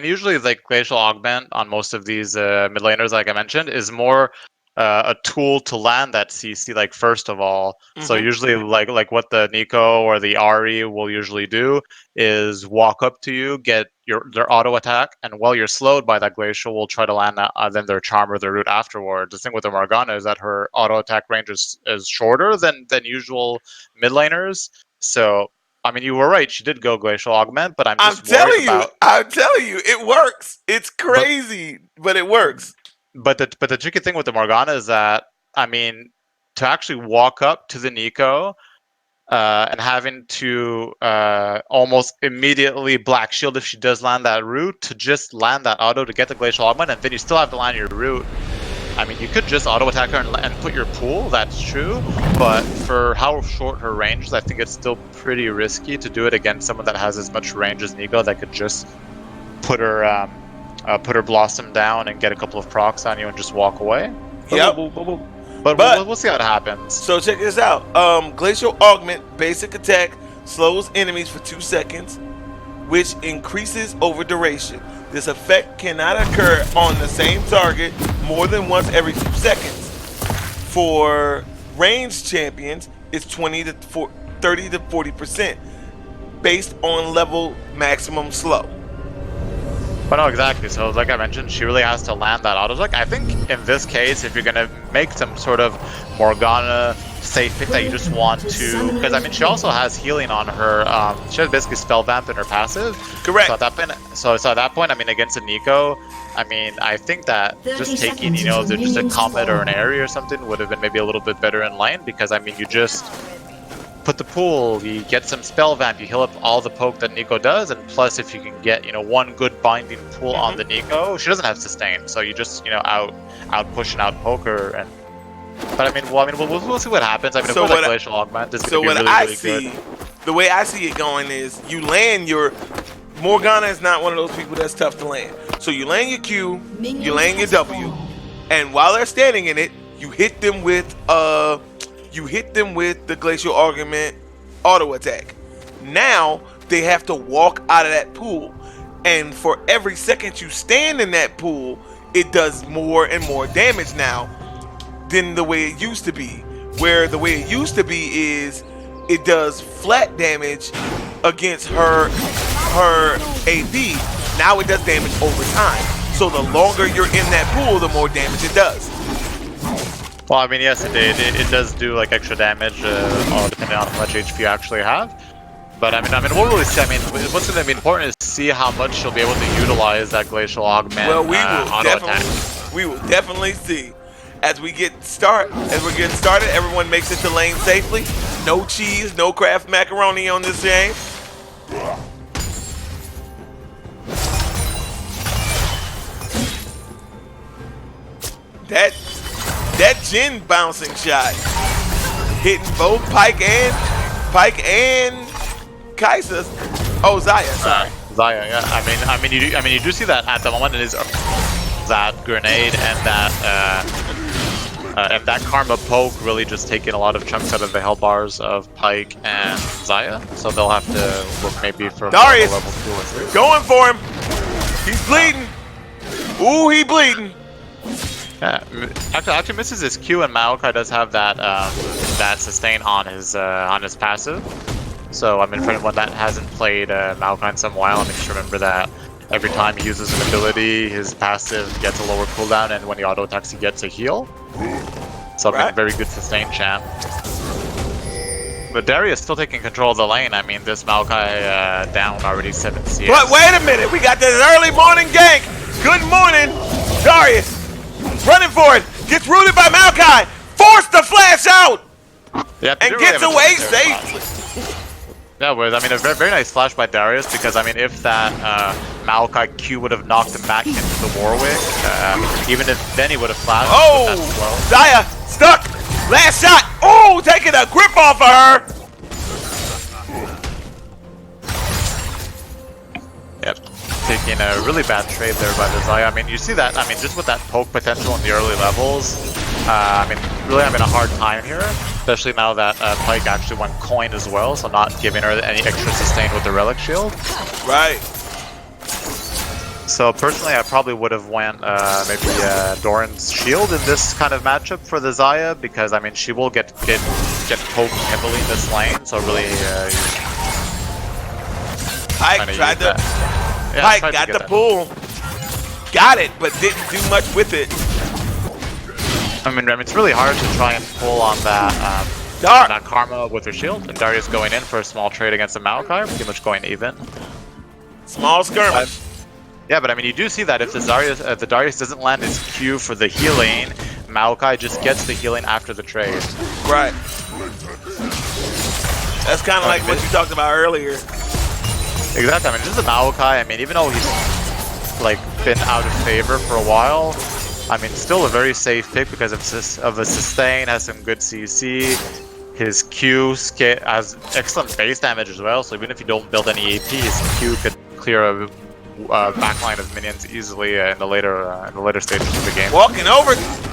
usually like Glacial Augment on most of these mid laners, like I mentioned, is more a tool to land that CC. Like first of all, so usually like what the Nico or the Ahri will usually do is walk up to you, get their auto attack, and while you're slowed by that Glacial, will try to land that, then their Charm or their Root afterwards. The thing with the Morgana is that her auto attack range is shorter than usual mid laners. So I mean, you were right. She did go Glacial Augment, but I'm telling you, it works. It's crazy, but it works. But the tricky thing with the Morgana is that, I mean, to actually walk up to the Nico and having to almost immediately Black Shield if she does land that root, to just land that auto to get the Glacial Augment, and then you still have to land your root. I mean, you could just auto attack her and put your pool, that's true, but for how short her range is, I think it's still pretty risky to do it against someone that has as much range as Nico that could just put her Blossom down and get a couple of procs on you and just walk away. Yep. But we'll see how it happens. So check this out. Glacial Augment, basic attack, slows enemies for 2 seconds, which increases over duration. This effect cannot occur on the same target more than once every 2 seconds. For ranged champions, it's 30 to 40% based on level maximum slow. But no, exactly. So like I mentioned, she really has to land that auto attack. I think in this case, if you're gonna make some sort of Morgana safe pick that you just want to, because I mean she also has healing on her. She has basically spell vamp in her passive. Correct. So at that point, I mean against a Nico, I mean I think that just taking just a comet or an area or something would have been maybe a little bit better in lane, because I mean you just put the pool, you get some spell vamp, you heal up all the poke that Nico does, and plus if you can get one good binding pool on the Nico, she doesn't have sustain, so you just out push and out poker. And but I mean we'll see what happens. I mean, So of course, what Glacial Augment is So gonna be what really, I really see, good. the way I see it going is you land your Morgana is not one of those people that's tough to land. So you land your Q, you land your W, and while they're standing in it, you hit them with the Glacial Augment auto attack. Now they have to walk out of that pool, and for every second you stand in that pool, it does more and more damage now than the way it used to be. Where the way it used to be is it does flat damage against her AP. Now it does damage over time. So the longer you're in that pool, the more damage it does. Well, I mean, yes, it does do like extra damage, all depending on how much HP you actually have. But I mean, we'll really see. I mean, what's going to be important is to see how much she'll be able to utilize that Glacial Augment. Well, we will attack. definitely see as we get started. Everyone makes it to lane safely. No cheese, no Kraft macaroni on this game. That Jin bouncing shot hitting both Pike and Kai'Sa's. Oh, Xayah, sorry. Xayah, yeah. I mean, you do see that at the moment. It is that grenade and that karma poke really just taking a lot of chunks out of the health bars of Pike and Xayah. So they'll have to look maybe for Darius level 2 or 3. going for him. He's bleeding. Ooh, he bleeding. Yeah, actually misses his Q, and Maokai does have that that sustain on his passive. So I mean, for anyone that hasn't played Maokai in some while, I mean, just remember that every time he uses an ability, his passive gets a lower cooldown, and when he auto attacks, he gets a heal. So I mean, very good sustain champ. But Darius still taking control of the lane. I mean, this Maokai down already 7 CS. But wait a minute, we got this early morning gank. Good morning, Darius. Running for it, gets rooted by Maokai, forced to flash out, Yeah, and gets away safely. Yeah, well, I mean, a very nice flash by Darius, because I mean, if that Maokai Q would have knocked him back into the Warwick, even if then he would have flashed. Oh, Xayah stuck, last shot. Oh, taking a grip off of her. Yep, taking a really bad trade there by the Xayah. I mean, you see that, I mean, just with that poke potential in the early levels, I mean, really having a hard time here, especially now that Pike actually went coin as well, so not giving her any extra sustain with the Relic Shield. Right. So personally, I probably would have went maybe Doran's Shield in this kind of matchup for the Xayah, because I mean, she will get poked heavily in this lane, so really Pike tried to. Yeah, Pike tried to got get the that. pull, got it, but didn't do much with it. I mean, it's really hard to try and pull on that Karma with her shield, and Darius going in for a small trade against the Maokai, pretty much going even. Small skirmish. Yeah, but I mean, you do see that if the Darius doesn't land his Q for the healing, Maokai just gets the healing after the trade. Right. That's kind of like what you talked about earlier. Exactly. I mean, just the Maokai, I mean, even though he's like been out of favor for a while, I mean, still a very safe pick because of a sustain, has some good CC. His Q has excellent base damage as well, so even if you don't build any AP, his Q could clear a backline of minions easily in the later stages of the game.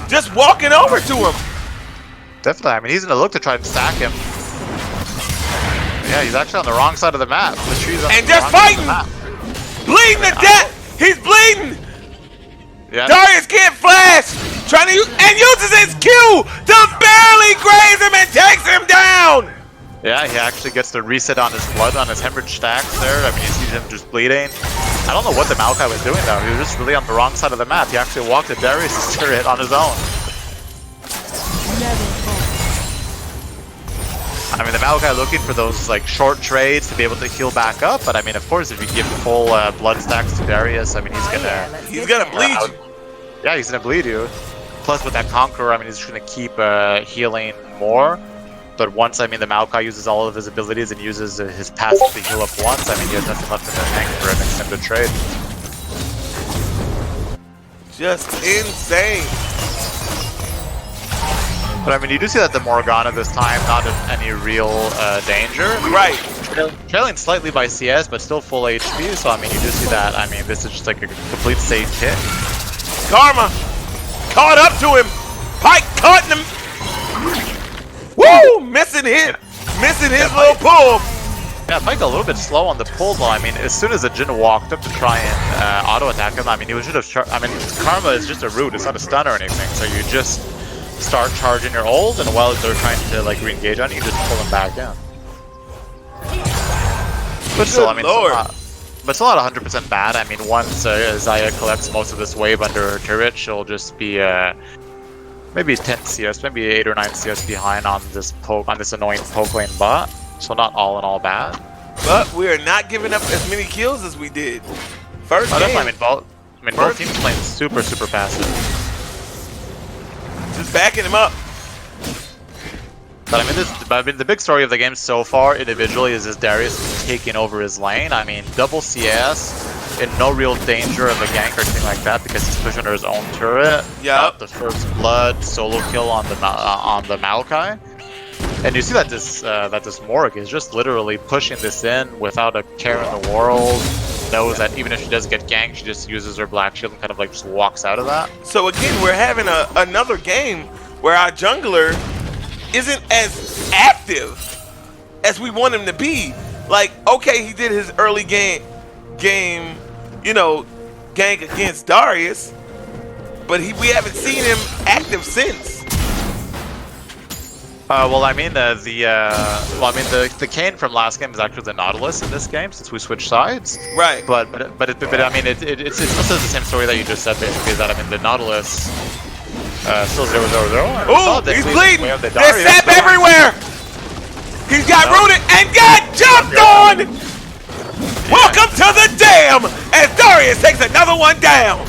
Just walking over to him. Definitely. I mean, he's gonna look to try and stack him. Yeah, he's actually on the wrong side of the map. The tree's on And the just wrong side of fighting! the map. Bleeding to death! He's bleeding! Yeah. Darius can't flash! Trying to use, and uses his Q to barely graze him and takes him down! Yeah, he actually gets to reset on his blood, on his hemorrhage stacks there. I mean, you see him just bleeding. I don't know what the Maokai was doing though. He was just really on the wrong side of the map. He actually walked to Darius' turret on his own. I mean, the Maokai looking for those like short trades to be able to heal back up. But I mean, of course, if you give full blood stacks to Darius, I mean, he's gonna bleed you. Yeah, he's gonna bleed you. Plus, with that Conqueror, I mean, he's just gonna keep healing more. But once, I mean, the Maokai uses all of his abilities and uses his passive to heal up once, I mean, he has nothing left in the tank for an extended trade. Just insane. But I mean, you do see that the Morgana this time, not in any real danger. Right. Trailing slightly by CS, but still full HP, so I mean, you do see that. I mean, this is just like a complete safe hit. Karma caught up to him. Pike caught him. Woo! Missing his little pull. Yeah, Pike a little bit slow on the pull though. I mean, as soon as the Jin walked up to try and auto attack him, I mean, he should have. I mean, Karma is just a root. It's not a stun or anything. So you just start charging your ult, and while they're trying to like re-engage on you, just pull them back in. But still, I mean, it's not 100% bad. I mean, once Xayah collects most of this wave under her turret, she'll just be maybe 10 CS, maybe 8 or 9 CS behind on this annoying poke lane bot. So not all in all bad. But we are not giving up as many kills as we did. First game. I mean, both teams playing super passive. Just backing him up. But I mean, the big story of the game so far individually is this Darius taking over his lane. I mean, double CS in no real danger of a gank or anything like that because he's pushing under his own turret. Yeah. Got the first blood solo kill on the Maokai. And you see that this Morg is just literally pushing this in without a care in the world. Knows that even if she does get ganked, she just uses her black shield and kind of like just walks out of that. So again, we're having another game where our jungler isn't as active as we want him to be. Like, okay, he did his early game, you know, gank against Darius, but we haven't seen him active since. Well, I mean the Kayn from last game is actually the Nautilus in this game since we switched sides. Right. But I mean it's also the same story that you just said basically. That I mean the Nautilus still 0-0-0. Oh, he's bleeding. There's sap everywhere. He's got rooted and got jumped on. Yeah. Welcome to the dam as Darius takes another one down.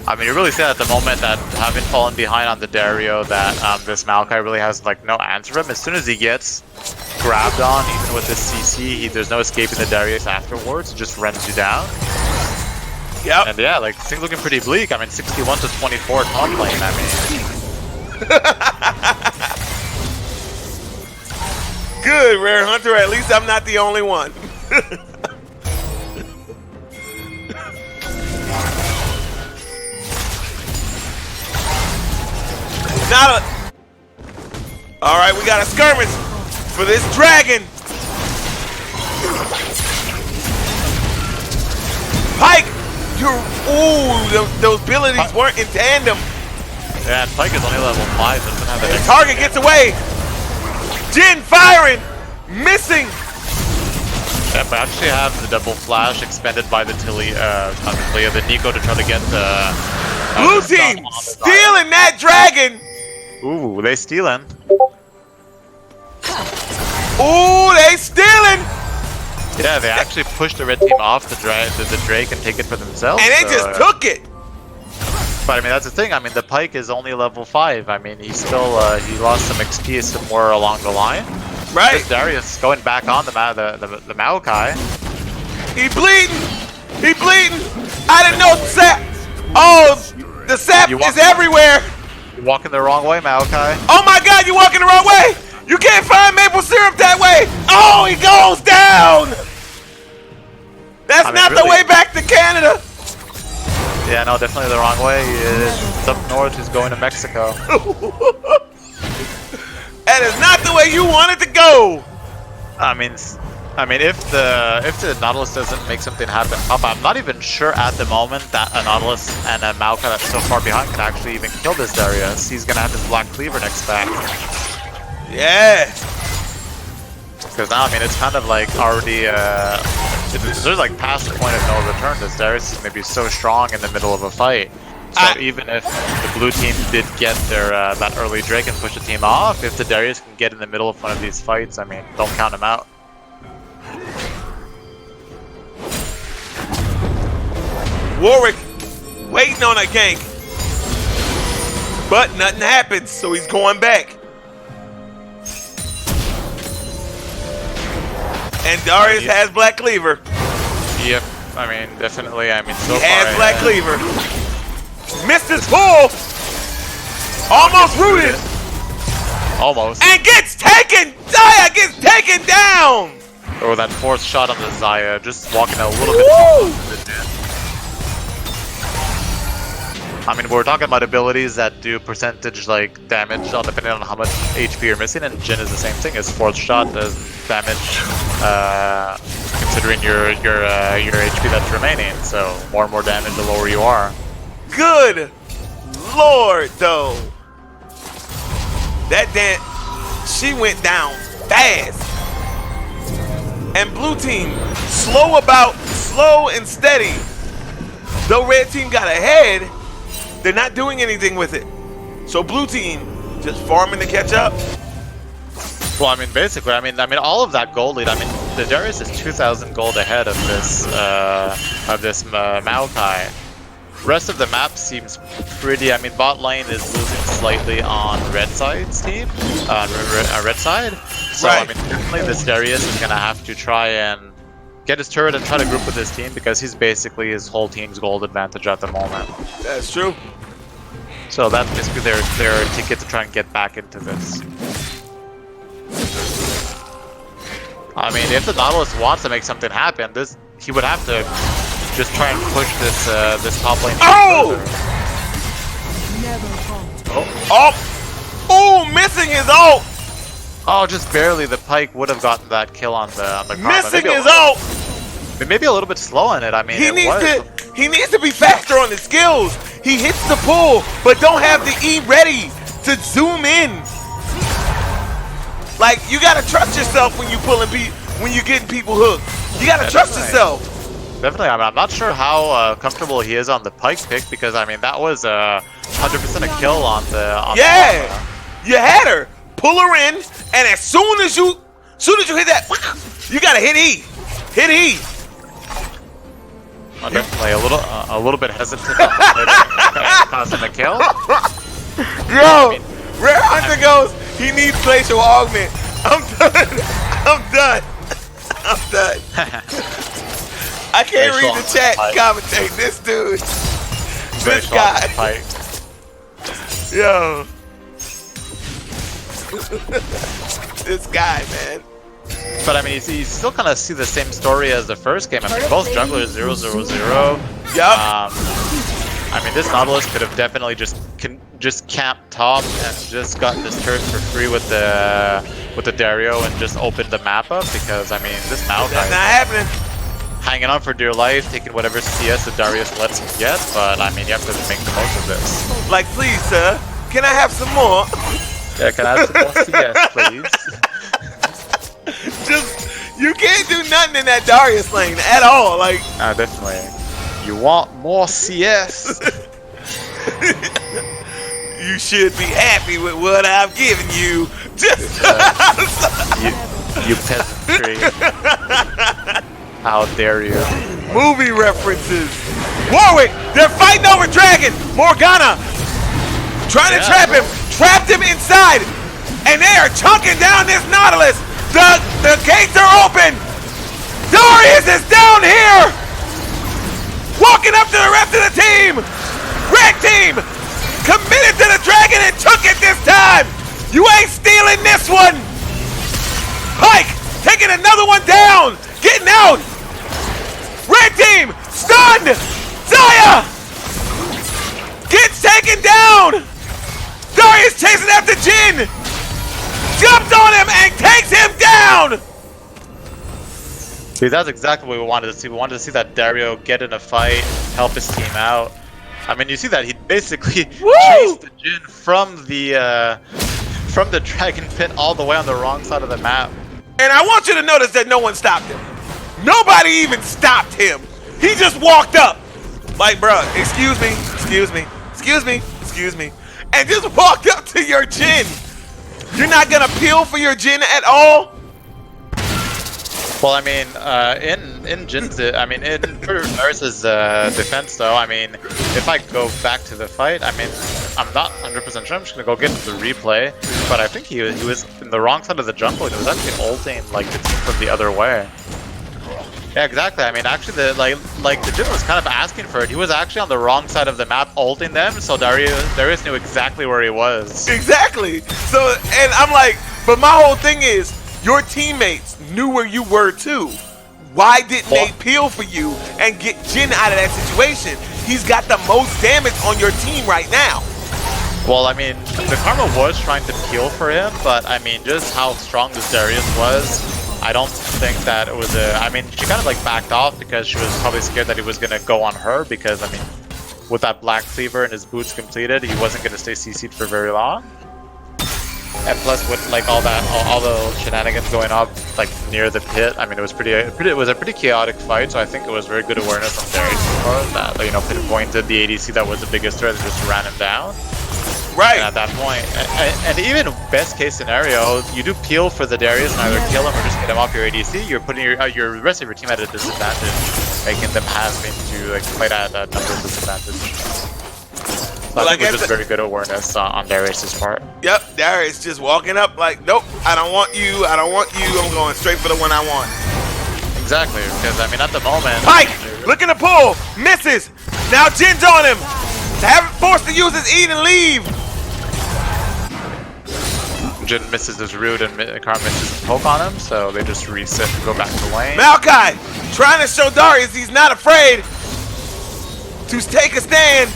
I mean, you really see that at the moment that having fallen behind on the Dario, that this Maokai really has like no answer for him. As soon as he gets grabbed on, even with this CC, there's no escaping the Darius afterwards. It just runs you down. Yep. And yeah, like things looking pretty bleak. I mean, 61 to 24 top lane. I mean. Good, Rare Hunter. At least I'm not the only one. Alright, we got a skirmish for this dragon. Pike! Those abilities weren't in tandem. Yeah, and Pike is only level 5, so doesn't have The target gets away. Jin firing! Missing! Yeah, but I actually have the double flash expended by the the Nico to try to get the Blue team stealing that dragon! Ooh, they stealing. Ooh, they stealing! Yeah, they actually pushed the red team off the Drake and take it for themselves. And they just took it! But I mean, that's the thing. I mean, the Pike is only level 5. I mean, he's still, he lost some XP somewhere along the line. Right. This Darius going back on the Maokai. He bleeding! He bleeding! I didn't know the sap! Oh, the sap is everywhere! You're walking the wrong way, Maokai. Oh my god, you're walking the wrong way! You can't find maple syrup that way! Oh, he goes down! That's not the way back to Canada! Yeah, no, definitely the wrong way. It's up north, he's going to Mexico. That is not the way you want it to go. I mean, if the Nautilus doesn't make something happen, I'm not even sure at the moment that a Nautilus and a Maokai that's so far behind can actually even kill this Darius. He's gonna have his Black Cleaver next back. Yeah. Because now, I mean, it's kind of like already, they're like past the point of no return. This Darius is going to be so strong in the middle of a fight. So even if the blue team did get their that early Drake and push the team off, if the Darius can get in the middle of one of these fights, I mean, don't count him out. Warwick waiting on a gank. But nothing happens, so he's going back. And Darius has Black Cleaver. Yep, I mean, definitely. I mean, so he far. Has Black Cleaver. Missed his pull. Almost rooted. Almost. And gets taken. Zaya gets taken down. Oh, that fourth shot on the Zaya, just walking a little bit. I mean, we're talking about abilities that do percentage like damage on depending on how much HP you're missing, and Jin is the same thing. His fourth shot does damage considering your HP that's remaining. So more and more damage the lower you are. Good Lord, though. That she went down fast. And blue team slow and steady. Though red team got ahead, they're not doing anything with it. So blue team just farming to catch up. Well, I mean, basically, I mean, all of that gold lead. I mean, the Darius is 2,000 gold ahead of this Maokai. Rest of the map seems pretty. I mean, bot lane is losing slightly on red side's team, red side. So right. I mean, definitely this Darius is gonna have to try and get his turret and try to group with his team because he's basically his whole team's gold advantage at the moment. That's true. So that's basically their ticket to try and get back into this. I mean, if the Nautilus wants to make something happen, he would have to just try and push this top lane. Oh! Oh! Missing his ult! Oh, just barely. The Pike would have gotten that kill on the Karma. Missing his ult! Maybe a little bit slow on it. I mean, he needs to be faster on his skills. He hits the pull, but don't have the E ready to zoom in. Like, you gotta trust yourself when you're getting people hooked. You gotta trust yourself. Definitely. I mean, I'm not sure how comfortable he is on the Pike pick because I mean that was 100% a kill on the. You had her. Pull her in, and as soon as you hit that, you gotta hit E. Hit E. I'm definitely a little bit hesitant on causing a kill. Yo, Rare Hunter goes, he needs glacial augment. I'm done. I can't read the chat and commentate. This dude. This guy. Yo. This guy, man. But I mean, you still kind of see the same story as the first game. I mean, both junglers 0-0-0. Yup. I mean, this Nautilus could have definitely just camped top and just got this turret for free with the Dario and just opened the map up because I mean, this Maokai that's not happening. Hanging on for dear life, taking whatever CS the Darius lets him get. But I mean, you have to make the most of this. Like, please, sir, can I have some more? Yeah, can I have some more CS, please? Just, you can't do nothing in that Darius lane at all. Like, definitely. You want more CS? You should be happy with what I've given you. Just you peasantry. How dare you? Movie references. Warwick, they're fighting over Dragon. Morgana trying to trap him. Trapped him inside. And they are chunking down this Nautilus. The gates are open. Darius is down here. Walking up to the rest of the team. Red team committed to the Dragon and took it this time. You ain't stealing this one. Pike taking another one down. Getting out. Red team stunned. Zaya gets taken down. Darius chasing after Jin. jumps on him and takes him down! See, that's exactly what we wanted to see. We wanted to see that Dario get in a fight, help his team out. I mean, you see that he basically chased the Jin from the Dragon Pit all the way on the wrong side of the map. And I want you to notice that no one stopped him. Nobody even stopped him. He just walked up. Like, bruh, excuse me, excuse me, excuse me, excuse me. And just walked up to your Jin. You're not gonna peel for your Jin at all? Well, I mean, in Jin's, I mean, in Nurse's defense, though, I mean, if I go back to the fight, I mean, I'm not 100% sure. I'm just gonna go get the replay, but I think he was in the wrong side of the jungle, and he was actually ulting like the team from the other way. Yeah, exactly. I mean, actually, the Jin was kind of asking for it. He was actually on the wrong side of the map, ulting them, so Darius knew exactly where he was. Exactly. So, and I'm like, but my whole thing is, your teammates knew where you were too. Why didn't they peel for you and get Jin out of that situation? He's got the most damage on your team right now. Well, I mean, the Karma was trying to peel for him, but I mean, just how strong this Darius was, I don't think that it was I mean, she kind of like backed off because she was probably scared that he was going to go on her because, I mean, with that Black Cleaver and his boots completed, he wasn't going to stay CC'd for very long. And plus, with like all the shenanigans going up like near the pit, I mean, it was a pretty chaotic fight. So I think it was very good awareness on Darius' part that, you know, pinpointed the ADC that was the biggest threat and just ran him down. Right. And at that point, and even best case scenario, you do peel for the Darius and either kill him or just get him off your ADC. You're putting your rest of your team at a disadvantage, making them have to like fight at a number of disadvantage. So I think it was just very good awareness on Darius' part. Yep, Darius just walking up like, nope, I don't want you, I don't want you, I'm going straight for the one I want. Exactly, because I mean at the moment... Pike! Looking to pull! Misses! Now Jin's on him! Forced to use his eat and leave! Jin misses his root and Karma misses his poke on him, so they just reset and go back to lane. Maokai trying to show Darius he's not afraid to take a stand.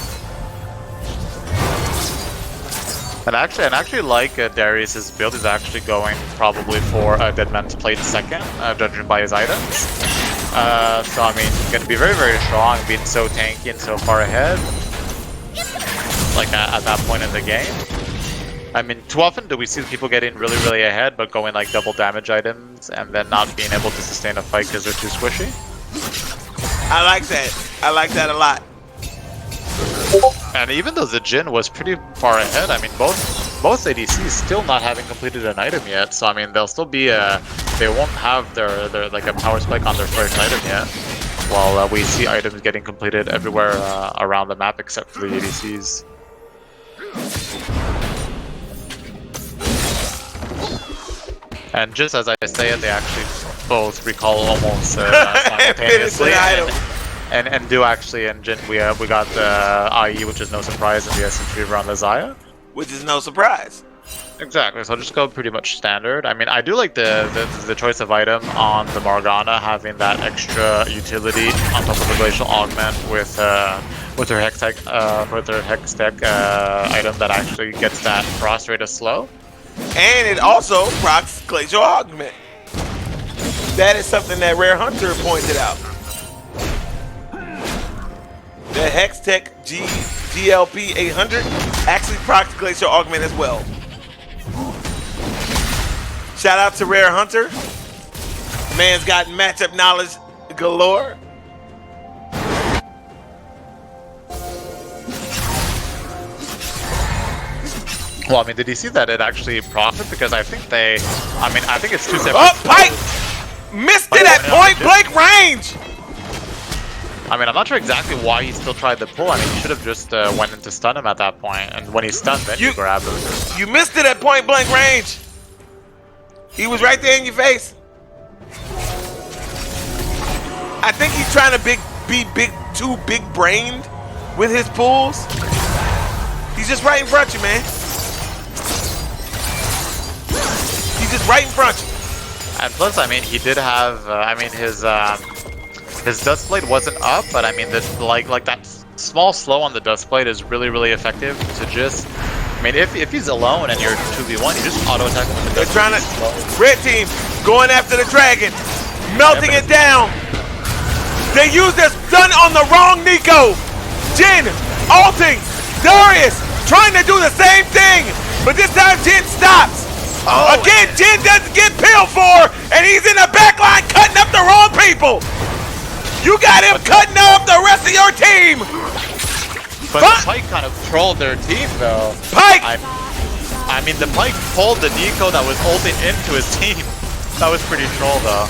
And actually like Darius's build is actually going probably for a Dead Man's Plate second, judging by his items. So I mean, he's gonna be very, very strong, being so tanky and so far ahead. Like at that point in the game. I mean, too often do we see people getting really, really ahead, but going like double damage items and then not being able to sustain a fight because they're too squishy. I like that. I like that a lot. And even though the Jin was pretty far ahead, I mean, both ADCs still not having completed an item yet. So I mean, they'll still be they won't have their like a power spike on their first item yet. While we see items getting completed everywhere around the map except for the ADCs. And just as I say it, they actually both recall almost simultaneously. And do actually, and Jin, we got the IE, which is no surprise, and the SC Reaver on the Xayah. Which is no surprise. Exactly, so I'll just go pretty much standard. I mean, I do like the choice of item on the Morgana, having that extra utility on top of the Glacial Augment with her Hex Tech, item that actually gets that Frost rate of slow. And it also procs Glacial Augment. That is something that Rare Hunter pointed out. The Hex Tech GLP 800 actually procs Glacial Augment as well. Shout out to Rare Hunter. Man's got matchup knowledge galore. Well, I mean, did you see that it actually profited? Because I think I think it's 2 separate. Oh, Pike! Missed it at point blank range! I mean, I'm not sure exactly why he still tried the pull. I mean, he should have just went in to stun him at that point. And when he's stunned, then you grab him. You missed it at point blank range. He was right there in your face. I think he's trying to be too big-brained with his pulls. He's just right in front of you, man. He's just right in front of you. And plus, I mean, he did have, I mean, his Dust Blade wasn't up, but I mean, like that small slow on the Dust Blade is really, really effective to just mean, if he's alone and you're 2v1, you just auto attack him. They're trying to. Red team going after the dragon, melting it down. They used their stun on the wrong Nico. Jin ulting. Darius trying to do the same thing, but this time Jin stops. Oh, Again, Jin doesn't get peeled for, and he's in the back line cutting up the wrong people. You got him cutting up the rest of your team. But Pyke kind of trolled their team, though. Pyke! I mean, the Pyke pulled the Nico that was ulting into his team. That was pretty troll, though.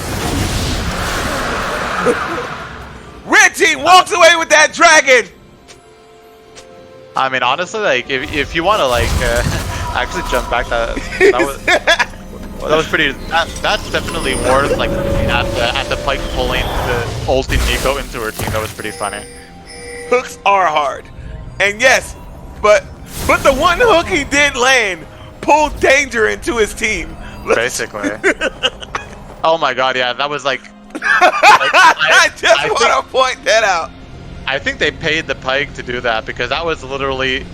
Red team walks away with that dragon. I mean, honestly, like, if you want to, like, actually jump back, that was pretty. That's definitely worth, like, at the Pyke pulling the ulting Nico into her team. That was pretty funny. Hooks are hard, and yes, but the one hook he did land pulled danger into his team. Basically. Oh my god, yeah, that was like. I just want to point that out. I think they paid the Pyke to do that because that was literally.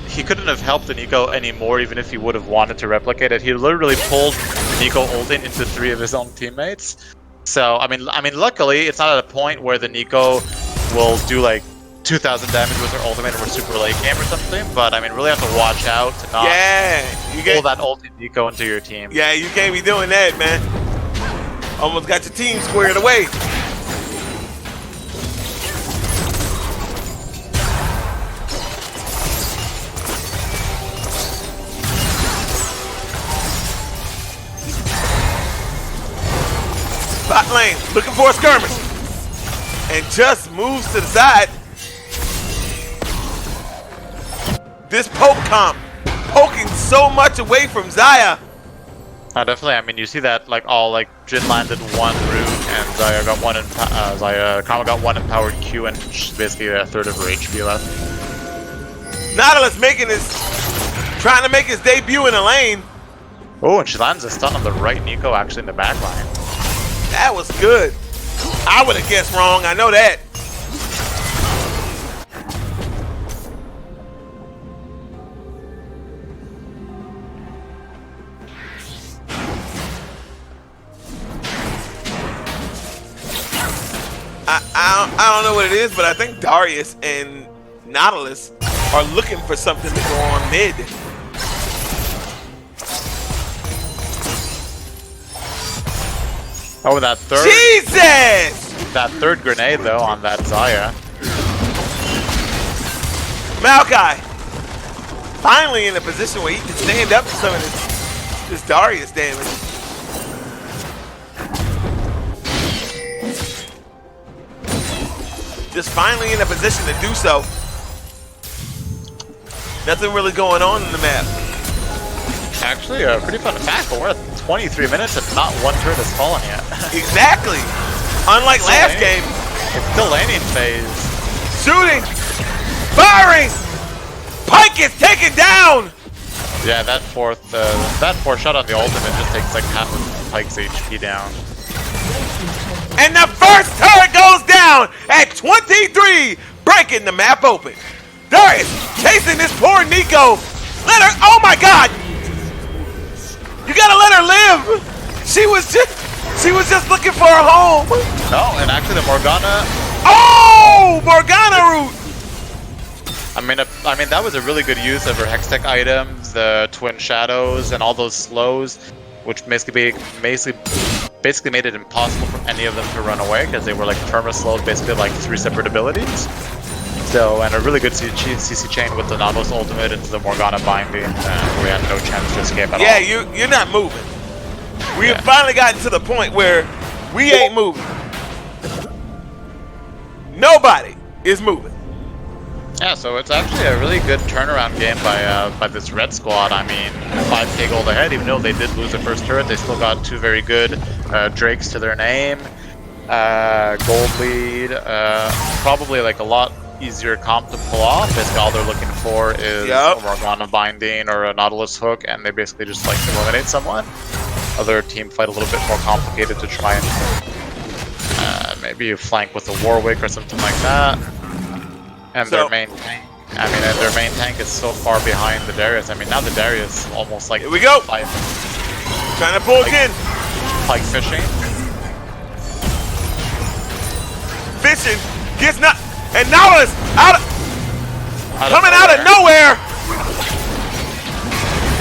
He couldn't have helped the Nico anymore, even if he would have wanted to replicate it. He literally pulled Nico ulting into 3 of his own teammates. So I mean, luckily it's not at a point where the Nico will do like 2,000 damage with her ultimate or super late game or something. But I mean, really have to watch out to not pull that ulti Nico into your team. Yeah, you can't be doing that, man. Almost got your team squared away. Bot lane, looking for a skirmish. And just moves to the side. This poke comp, poking so much away from Xayah. Definitely. I mean, you see that like all like Jin landed 1 root and Xayah got 1 Kama got 1 empowered Q and she's basically a third of her HP left. Nautilus trying to make his debut in the lane. Oh, and she lands a stun on the right Nico actually in the back line. That was good. I would have guessed wrong, I know that. I don't know what it is, but I think Darius and Nautilus are looking for something to go on mid. Oh, that third. Jesus! That third grenade though on that Xayah. Maokai finally in a position where he can stand up to some of this Darius damage. Just finally in a position to do so. Nothing really going on in the map. Actually, a pretty fun fact, but we're at 23 minutes and not 1 turret has fallen yet. Exactly. Unlike last game. It's still laning phase. Shooting. Firing. Pyke is taken down. Yeah, that fourth shot on the ultimate just takes like half of Pyke's HP down. And the first turret goes down at 23, breaking the map open. Darius chasing this poor Nico. Let her, oh my god. You gotta let her live. She was just looking for a home. No, and actually the Morgana. Oh, Morgana root. I mean that was a really good use of her Hextech items, the Twin Shadows, and all those slows, which basically made it impossible for any of them to run away because they were like perma slows, basically like 3 separate abilities. So, and a really good CC chain with the Nautilus ultimate into the Morgana binding, and we had no chance to escape at all. Yeah, you're not moving. We have finally gotten to the point where we ain't moving. Nobody is moving. Yeah, so it's actually a really good turnaround game by this red squad. I mean, 5k gold ahead, even though they did lose the first turret, they still got 2 very good Drakes to their name. Gold lead, probably like a lot easier comp to pull off. Basically all they're looking for is a Morgana binding or a Nautilus hook, and they basically just like eliminate someone. Other team fight a little bit more complicated to try and maybe flank with a Warwick or something like that. And their main tank I mean, and their main tank is so far behind the Darius. I mean, now the Darius almost like... Here we go! Like Trying to pull again. fishing. Fishing. Gets not... And Nautilus coming out of nowhere.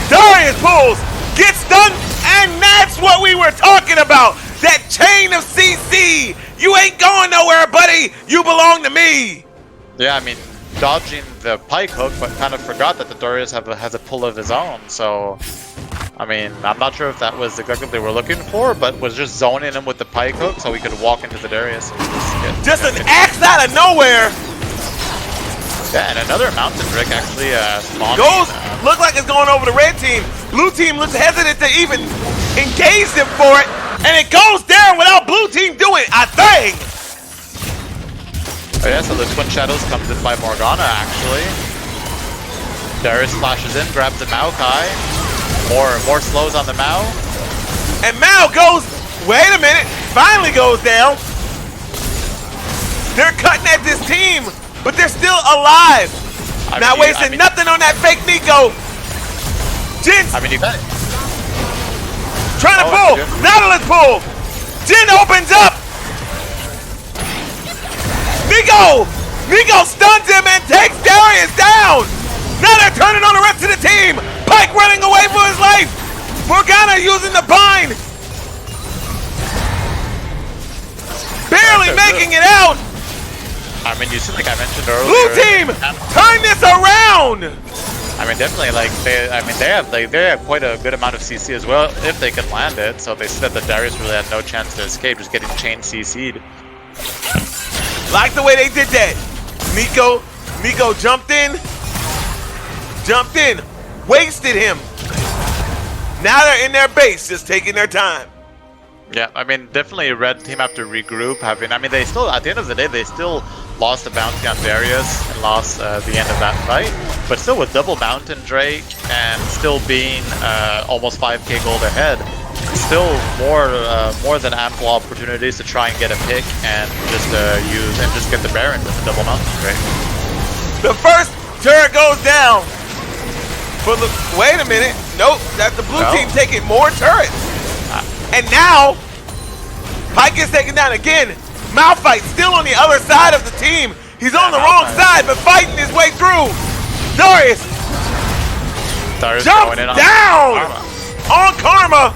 Darius pulls. Gets done. And that's what we were talking about. That chain of CC. You ain't going nowhere, buddy. You belong to me. Yeah, I mean, dodging the pike hook, but kind of forgot that the Darius has a pull of his own. So, I mean, I'm not sure if that was exactly what they were looking for, but was just zoning him with the pike hook so he could walk into the Darius. And just an axe out of nowhere. Yeah, and another mountain brick actually spawned. Look like it's going over the red team. Blue team looks hesitant to even engage them for it, and it goes down without blue team doing a thing. Oh yeah, so the Twin Shadows comes in by Morgana actually. Darius flashes in, grabs the Maokai. More slows on the Mao. And Mao goes, wait a minute, finally goes down. They're cutting at this team, but they're still alive. Not wasting nothing on that fake Nico. Jin. I mean, you got it. Trying to pull. Nautilus pull. Jin opens up. Nico stuns him and takes Darius down. Now they're turning on the rest of the team. Pike running away for his life. Morgana using the bind. Barely making it out. I mean, you see, like I mentioned earlier. Blue team, turn this around. I mean, definitely, like they have quite a good amount of CC as well if they can land it. So they said that Darius really had no chance to escape, just getting chain CC'd. Like the way they did that. Nico jumped in, wasted him. Now they're in their base, just taking their time. Yeah, I mean, definitely red team have to regroup. I mean, they still, at the end of the day, they still lost the bounty on Darius and lost the end of that fight. But still with double Mountain Drake and still being almost 5k gold ahead, still more than ample opportunities to try and get a pick and just get the Baron with the double Mountain Drake. The first turret goes down. Wait a minute. Nope, that's the blue team taking more turrets. And now, Pike is taken down again. Malphite still on the other side of the team. He's on the wrong side, but fighting his way through. Darius jumps down on Karma.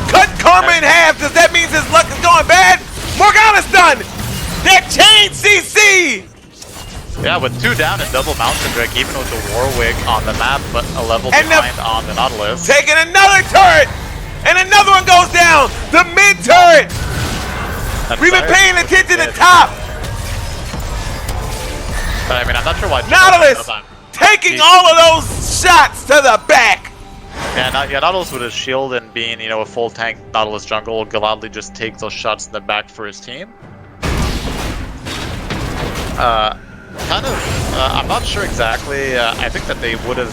Cut Karma in half. Does that mean his luck is going bad? Morgana's done. That chain CC. Yeah, with 2 down and double Mountain Drake, even with the Warwick on the map, but a level behind on the Nautilus. Taking another turret. And another one goes down. The mid turret. We've been paying attention to top. But I mean, I'm not sure why. Nautilus taking all of those shots to the back. Yeah, Nautilus with his shield and being, a full tank Nautilus jungle will gladly just take those shots in the back for his team. I'm not sure exactly. I think that they would have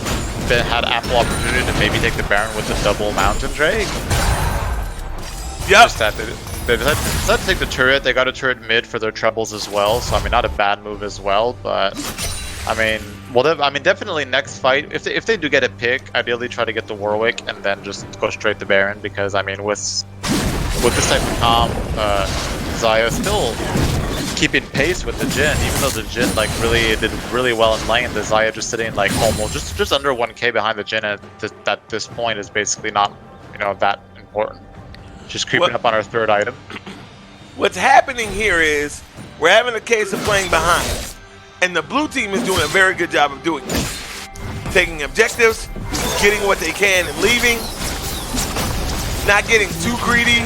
had ample opportunity to maybe take the Baron with the double Mountain Drake. Yep. Just that they decided to take the turret. They got a turret mid for their troubles as well. So I mean, not a bad move as well. But I mean, definitely next fight, if they do get a pick, ideally try to get the Warwick and then just go straight to Baron, because I mean, with this type of comp, Xayah still keeping pace with the Jhin, even though the Jhin did really well in lane. The Xayah just sitting like almost just under 1k behind the Jhin at this point is basically not that important. Just creeping up on our 3rd item. What's happening here is we're having a case of playing behind, and the blue team is doing a very good job of doing it. Taking objectives, getting what they can and leaving, not getting too greedy.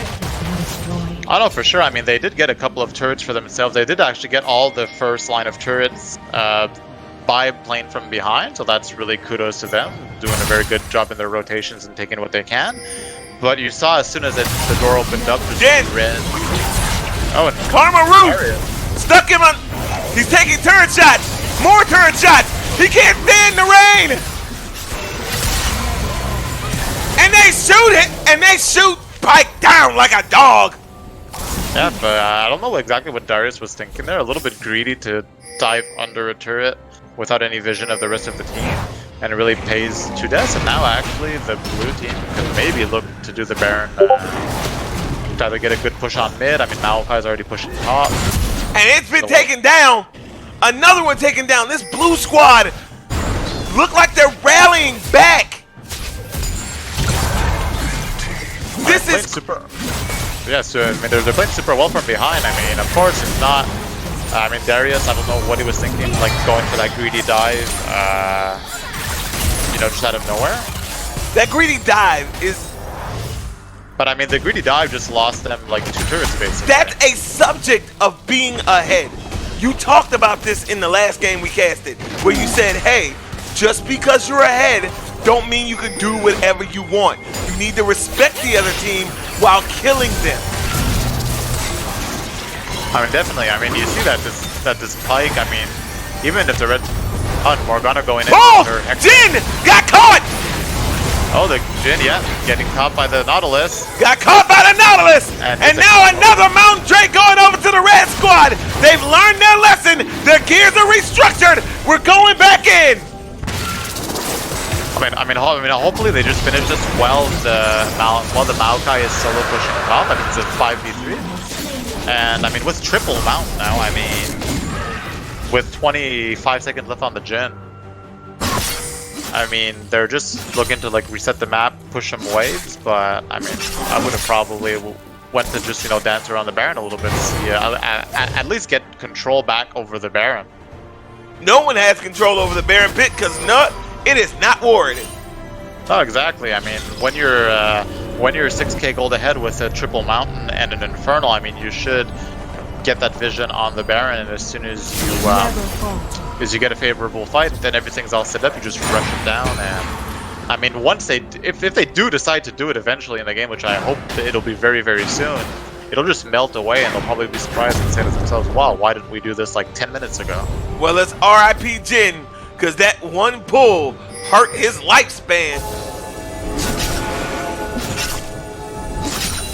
I know for sure. I mean, they did get a couple of turrets for themselves. They did actually get all the first line of turrets by playing from behind, so that's really kudos to them. Doing a very good job in their rotations and taking what they can. But you saw as soon as the door opened up, just red. Oh, and Karma Root stuck him on. He's taking turret shots. More turret shots. He can't stand the rain. And they shoot it, and they shoot Pike down like a dog. Yeah, but I don't know exactly what Darius was thinking there. A little bit greedy to dive under a turret. without any vision of the rest of the team, and it really pays to Des. And now actually the blue team can maybe look to do the Baron, to either get a good push on mid. I mean, Maokai's already pushing top. And it's been taken down. Another one taken down. This blue squad look like they're rallying back. This is super. Yeah, so I mean, they're playing super well from behind. I mean, of course, it's not. I mean, Darius, I don't know what he was thinking, like going for that greedy dive, you know, just out of nowhere. That greedy dive is... But I mean, the greedy dive just lost them like 2 turrets, basically. That's a subject of being ahead. You talked about this in the last game we casted, where you said, hey, just because you're ahead, don't mean you can do whatever you want. You need to respect the other team while killing them. I mean, definitely. I mean, you see that this Pike, I mean, even if the red Morgana going in. Oh! Jin got caught! Oh, the Jin, yeah, getting caught by the Nautilus. Got caught by the Nautilus! And now another Mountain Drake going over to the red squad! They've learned their lesson! Their gears are restructured! We're going back in! I mean, hopefully they just finish this while the Maokai is solo pushing top. I mean, it's a 5v3. And I mean, with triple Mountain now, I mean, with 25 seconds left on the Jin, I mean, they're just looking to like reset the map, push some waves. But I mean, I would have probably went to just, you know, dance around the Baron a little bit, see, at least get control back over the Baron. No one has control over the Baron pit because it is not warranted. Oh, exactly. I mean, when you're 6k gold ahead with a triple Mountain and an Infernal, I mean, you should get that vision on the Baron, and as soon as you get a favorable fight, then everything's all set up. You just rush it down, and I mean, once if they do decide to do it eventually in the game, which I hope it'll be very, very soon, it'll just melt away, and they'll probably be surprised and say to themselves, "Wow, why didn't we do this like 10 minutes ago?" Well, let's RIP Jin, because that one pull hurt his lifespan.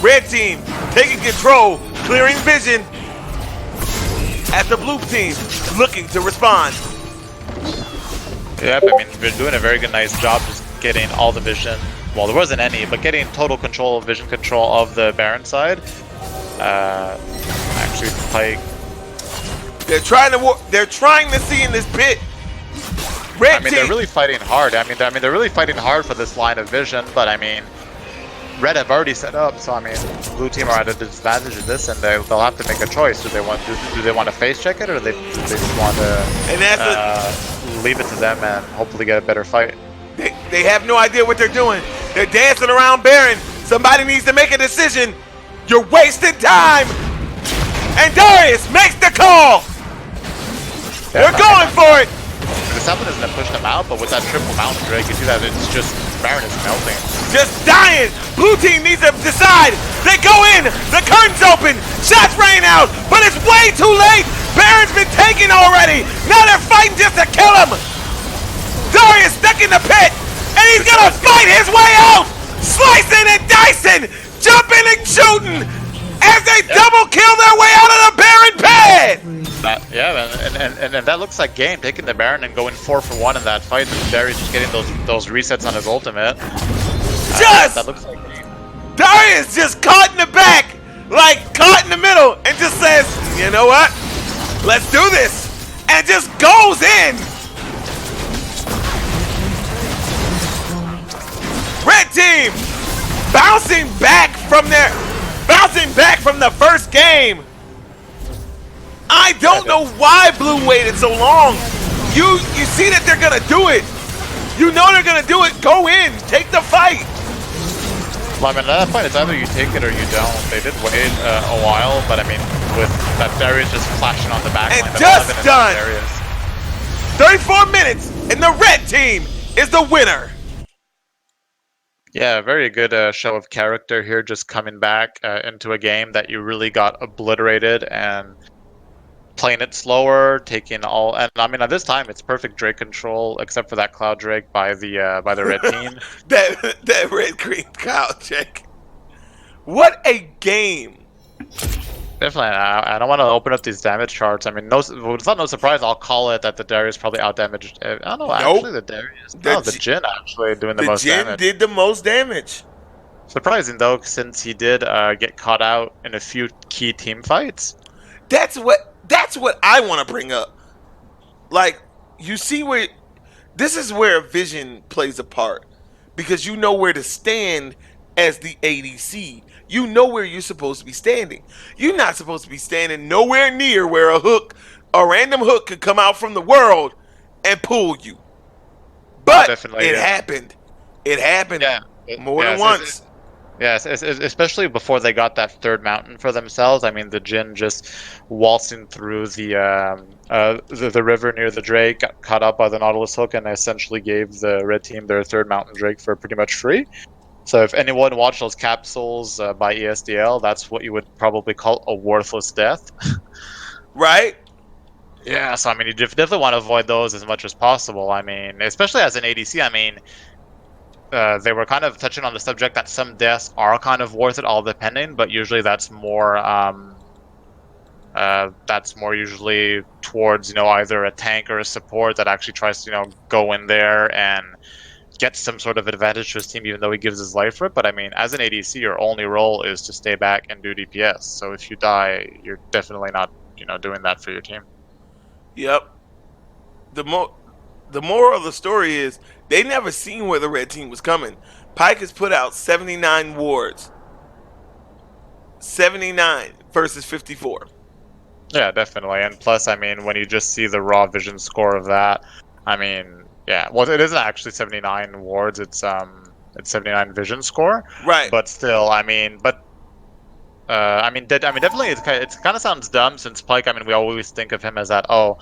Red team taking control, clearing vision, as the blue team looking to respond. Yep, I mean, they're doing a very nice job just getting all the vision. Well, there wasn't any, but getting total control, vision control of the Baron side. Actually, Pike. They're trying to see in this pit. Red I mean, team. they're really fighting hard. I mean, they're really fighting hard for this line of vision. But I mean, Red have already set up, so I mean, blue team are at a disadvantage of this, and they'll have to make a choice. Do they want to face check it, or do they just want to leave it to them and hopefully get a better fight? They have no idea what they're doing. They're dancing around Baron. Somebody needs to make a decision. You're wasting time. And Darius makes the call. They're going for it. The Zeppelin isn't to push them out, but with that triple Mountain Drake, you see that it's just Baron is melting. Just dying. Blue team needs to decide. They go in. The curtain's open. Shots rain out, but it's way too late. Baron's been taken already. Now they're fighting just to kill him. Darius stuck in the pit, and he's gonna fight his way out. Slicing and dicing, jumping and shooting, as they double kill their way out of the Baron pit. And that looks like game, taking the Baron and going 4-for-1 in that fight, and Darius just getting those resets on his ultimate. That looks like game. Darius just caught in the back, like caught in the middle, and just says, you know what? Let's do this, and just goes in. Red team bouncing back from the first game. I don't know why Blue waited so long. You see that they're gonna do it. You know they're gonna do it. Go in, take the fight. Well, I mean, at that point, it's either you take it or you don't. They did wait a while, but I mean, with that Darius just flashing on the back line, and just done. 34 minutes, and the red team is the winner. Yeah, very good show of character here, just coming back into a game that you really got obliterated and playing it slower, taking all, and I mean, at this time it's perfect Drake control, except for that Cloud Drake by the red team. that red green Cloud Drake. What a game! Definitely, I don't want to open up these damage charts. I mean, it's not no surprise. I'll call it that the Darius probably outdamaged. I don't know. Nope. Actually, the Darius. The No, the Jhin actually doing the the most Jhin damage. did the most damage. Surprising though, since he did get caught out in a few key team fights. That's what I want to bring up. Like, you see where this is where vision plays a part, because you know where to stand as the ADC. You know where you're supposed to be standing. You're not supposed to be standing nowhere near where a random hook could come out from the world and pull you. But Definitely, it yeah. happened. It happened more than Yes, once. Yes, especially before they got that third mountain for themselves. I mean, the Jhin just waltzing through the river near the Drake, got caught up by the Nautilus hook, and essentially gave the red team their third mountain Drake for pretty much free. So if anyone watched those capsules by ESDL, that's what you would probably call a worthless death. Right? Yeah, so I mean, you definitely want to avoid those as much as possible. I mean, especially as an ADC, I mean, they were kind of touching on the subject that some deaths are kind of worth it, all depending, but usually that's more usually towards either a tank or a support that actually tries to go in there and get some sort of advantage to his team, even though he gives his life for it. But I mean, as an ADC, your only role is to stay back and do DPS. So if you die, you're definitely not doing that for your team. Yep. The moral of the story is they never seen where the red team was coming. Pyke has put out 79 wards. 79 versus 54. Yeah, definitely. And plus, I mean, when you just see the raw vision score of that, I mean, yeah, well, it isn't actually 79 wards. It's 79 vision score. Right. But still, I mean, definitely, it kind of sounds dumb since Pyke. I mean, we always think of him as that. Oh,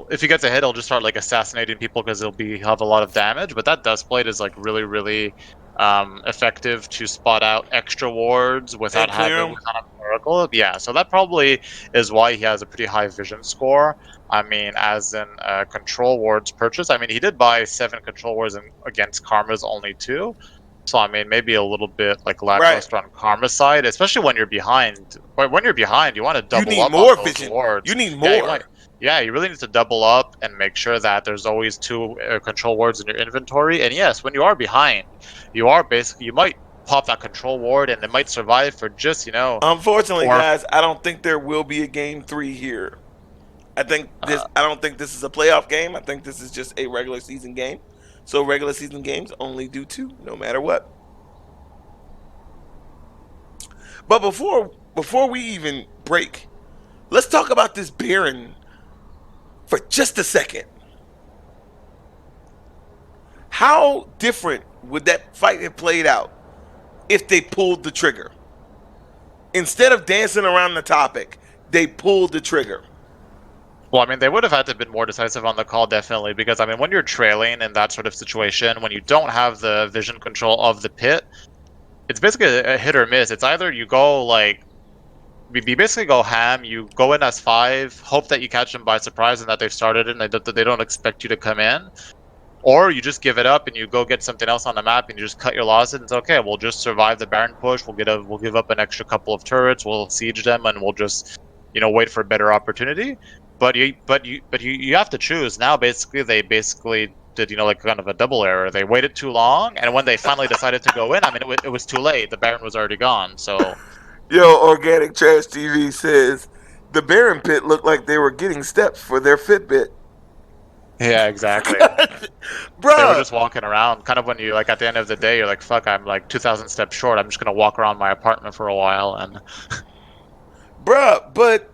if he gets a hit, he'll just start like assassinating people because he'll have a lot of damage. But that dust blade is like really, really effective to spot out extra wards without having a miracle. Yeah, so that probably is why he has a pretty high vision score. I mean, as in control wards purchase. I mean, he did buy 7 control wards against Karma's only 2. So I mean, maybe a little bit like lackluster on Karma's side, especially when you're behind. But when you're behind, you want to double up more on those vision. wards. You need more. Yeah, you really need to double up and make sure that there's always 2 control wards in your inventory. And yes, when you are behind, you might pop that control ward and it might survive for just Unfortunately, guys, I don't think there will be a game 3 here. I don't think this is a playoff game. I think this is just a regular season game. So regular season games only do 2, no matter what. But before we even break, let's talk about this Baron for just a second. How different would that fight have played out if they pulled the trigger? Instead of dancing around the topic, they pulled the trigger. Well, I mean, they would have had to have been more decisive on the call, definitely, because, I mean, when you're trailing in that sort of situation, when you don't have the vision control of the pit, it's basically a hit or miss. It's either you go, like, you basically go ham, you go in as 5, hope that you catch them by surprise and that they've started it and they don't expect you to come in, or you just give it up and you go get something else on the map and you just cut your losses and it's okay, we'll just survive the Baron push, we'll give up an extra couple of turrets, we'll siege them, and we'll just, wait for a better opportunity. But you have to choose. Now basically they did like kind of a double error. They waited too long, and when they finally decided to go in, I mean it was too late. The Baron was already gone. So, Yo, Organic Trash TV says the Baron pit looked like they were getting steps for their Fitbit. Yeah, exactly. Bro, they were just walking around. Kind of when you at the end of the day, you're like, "Fuck, I'm like 2,000 steps short. I'm just gonna walk around my apartment for a while." And, bruh, but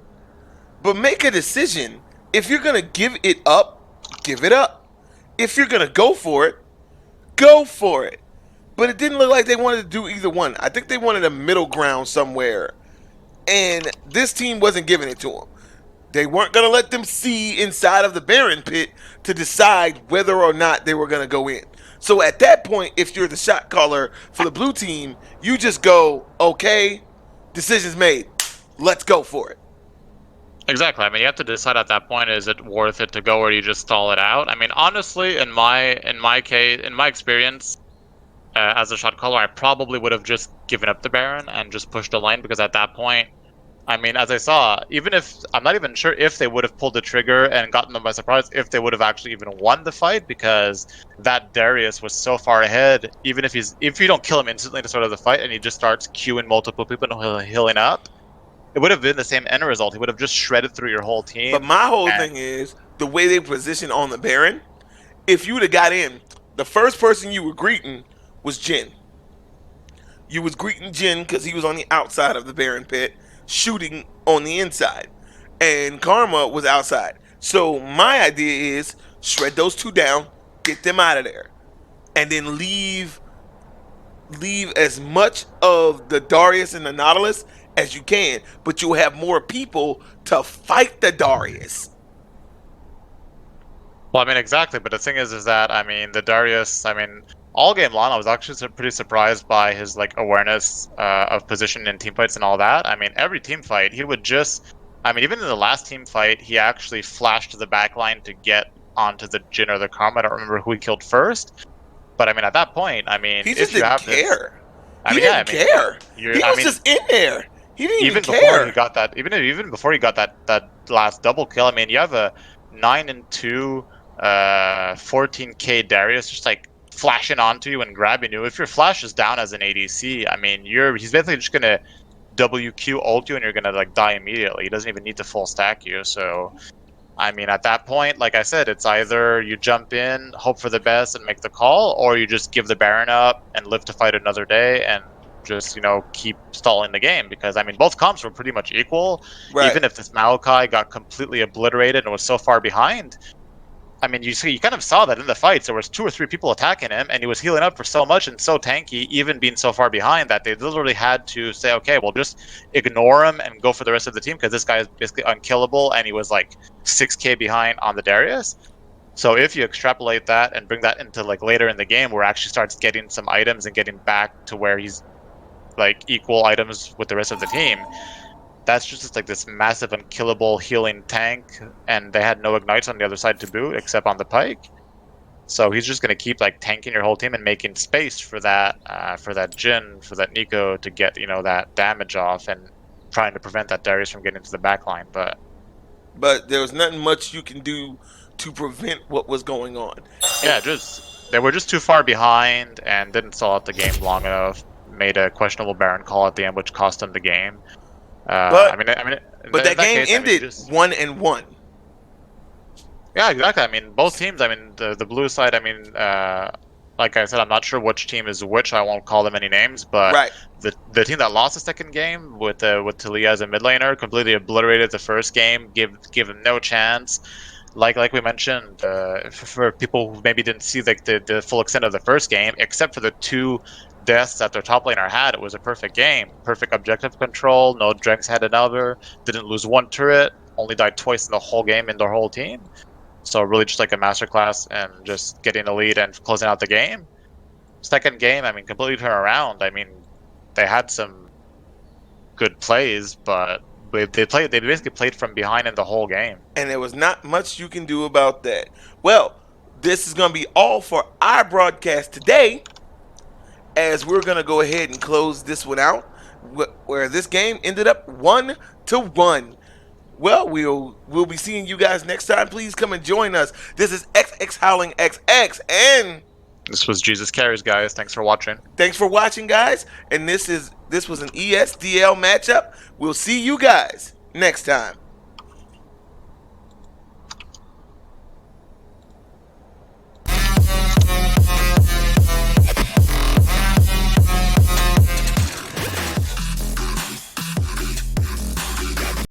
make a decision. If you're gonna give it up, give it up. If you're gonna go for it, go for it. But it didn't look like they wanted to do either one. I think they wanted a middle ground somewhere, and this team wasn't giving it to them. They weren't gonna let them see inside of the Baron pit to decide whether or not they were gonna go in. So at that point, if you're the shot caller for the blue team, you just go, okay, decision's made. Let's go for it. Exactly. I mean, you have to decide at that point: is it worth it to go, or do you just stall it out? I mean, honestly, in my experience, as a shot caller, I probably would have just given up the Baron and just pushed the lane, because at that point, I mean, as I saw, even if I'm not even sure if they would have pulled the trigger and gotten them by surprise, if they would have actually even won the fight, because that Darius was so far ahead. Even if you don't kill him instantly to start of the fight, and he just starts queuing multiple people and healing up, it would have been the same end result. He would have just shredded through your whole team. But my whole thing is the way they position on the Baron. If you would have got in, the first person you were greeting was Jin. You was greeting Jin because he was on the outside of the Baron pit, shooting on the inside, and Karma was outside. So my idea is shred those two down, get them out of there, and then leave as much of the Darius and the Nautilus as you can, but you'll have more people to fight the Darius. Well, I mean, exactly. But the thing is that I mean, the Darius. I mean, all game long, I was actually pretty surprised by his like awareness of position in team fights and all that. I mean, every team fight, he would just. I mean, even in the last team fight, he actually flashed to the back line to get onto the Jin or the Karma. I don't remember who he killed first, but I mean, at that point, I mean, he just didn't care. He didn't care. He was just in there. He didn't even care. Before he got that, even before he got that last double kill. I mean, you have a 9-2. 14k Darius just like flashing onto you and grabbing you. If your flash is down as an ADC, I mean, he's basically just gonna WQ ult you and you're gonna like die immediately. He doesn't even need to full stack you. So, I mean, at that point, like I said, it's either you jump in, hope for the best, and make the call, or you just give the Baron up and live to fight another day and just keep stalling the game. Because I mean, both comps were pretty much equal. Right. Even if this Maokai got completely obliterated and was so far behind. I mean, you kind of saw that in the fights. There was 2 or 3 people attacking him, and he was healing up for so much and so tanky, even being so far behind, that they literally had to say, okay, well, just ignore him and go for the rest of the team, because this guy is basically unkillable, and he was like 6k behind on the Darius. So if you extrapolate that and bring that into like later in the game, where it actually starts getting some items and getting back to where he's like equal items with the rest of the team, that's just like this massive unkillable healing tank, and they had no ignites on the other side to boot except on the Pike. So he's just gonna keep like tanking your whole team and making space for that Jin, for that Nico to get that damage off, and trying to prevent that Darius from getting into the backline. But there was nothing much you can do to prevent what was going on. Yeah, they were just too far behind and didn't stall out the game long enough. Made a questionable Baron call at the end, which cost them the game. But that game ended 1-1. Yeah, exactly. I mean, both teams. I mean, the blue side. I mean, like I said, I'm not sure which team is which. I won't call them any names. But the team that lost the second game with Talia as a mid laner completely obliterated the first game. Give them no chance. Like we mentioned, for people who maybe didn't see the full extent of the first game, except for the 2 deaths that their top laner had, it was a perfect game. Perfect objective control, no Drex had another, didn't lose 1 turret, only died twice in the whole game in their whole team. So really just like a masterclass and just getting the lead and closing out the game. Second game, I mean, completely turn around. I mean, they had some good plays, but they basically played from behind in the whole game. And there was not much you can do about that. Well, this is going to be all for our broadcast today, as we're going to go ahead and close this one out, where this game ended up 1-1. Well, we'll be seeing you guys next time. Please come and join us. This is XX Howling XX, and this was Jesus Carries, guys. Thanks for watching. Thanks for watching, guys. And this was an ESDL matchup. We'll see you guys next time.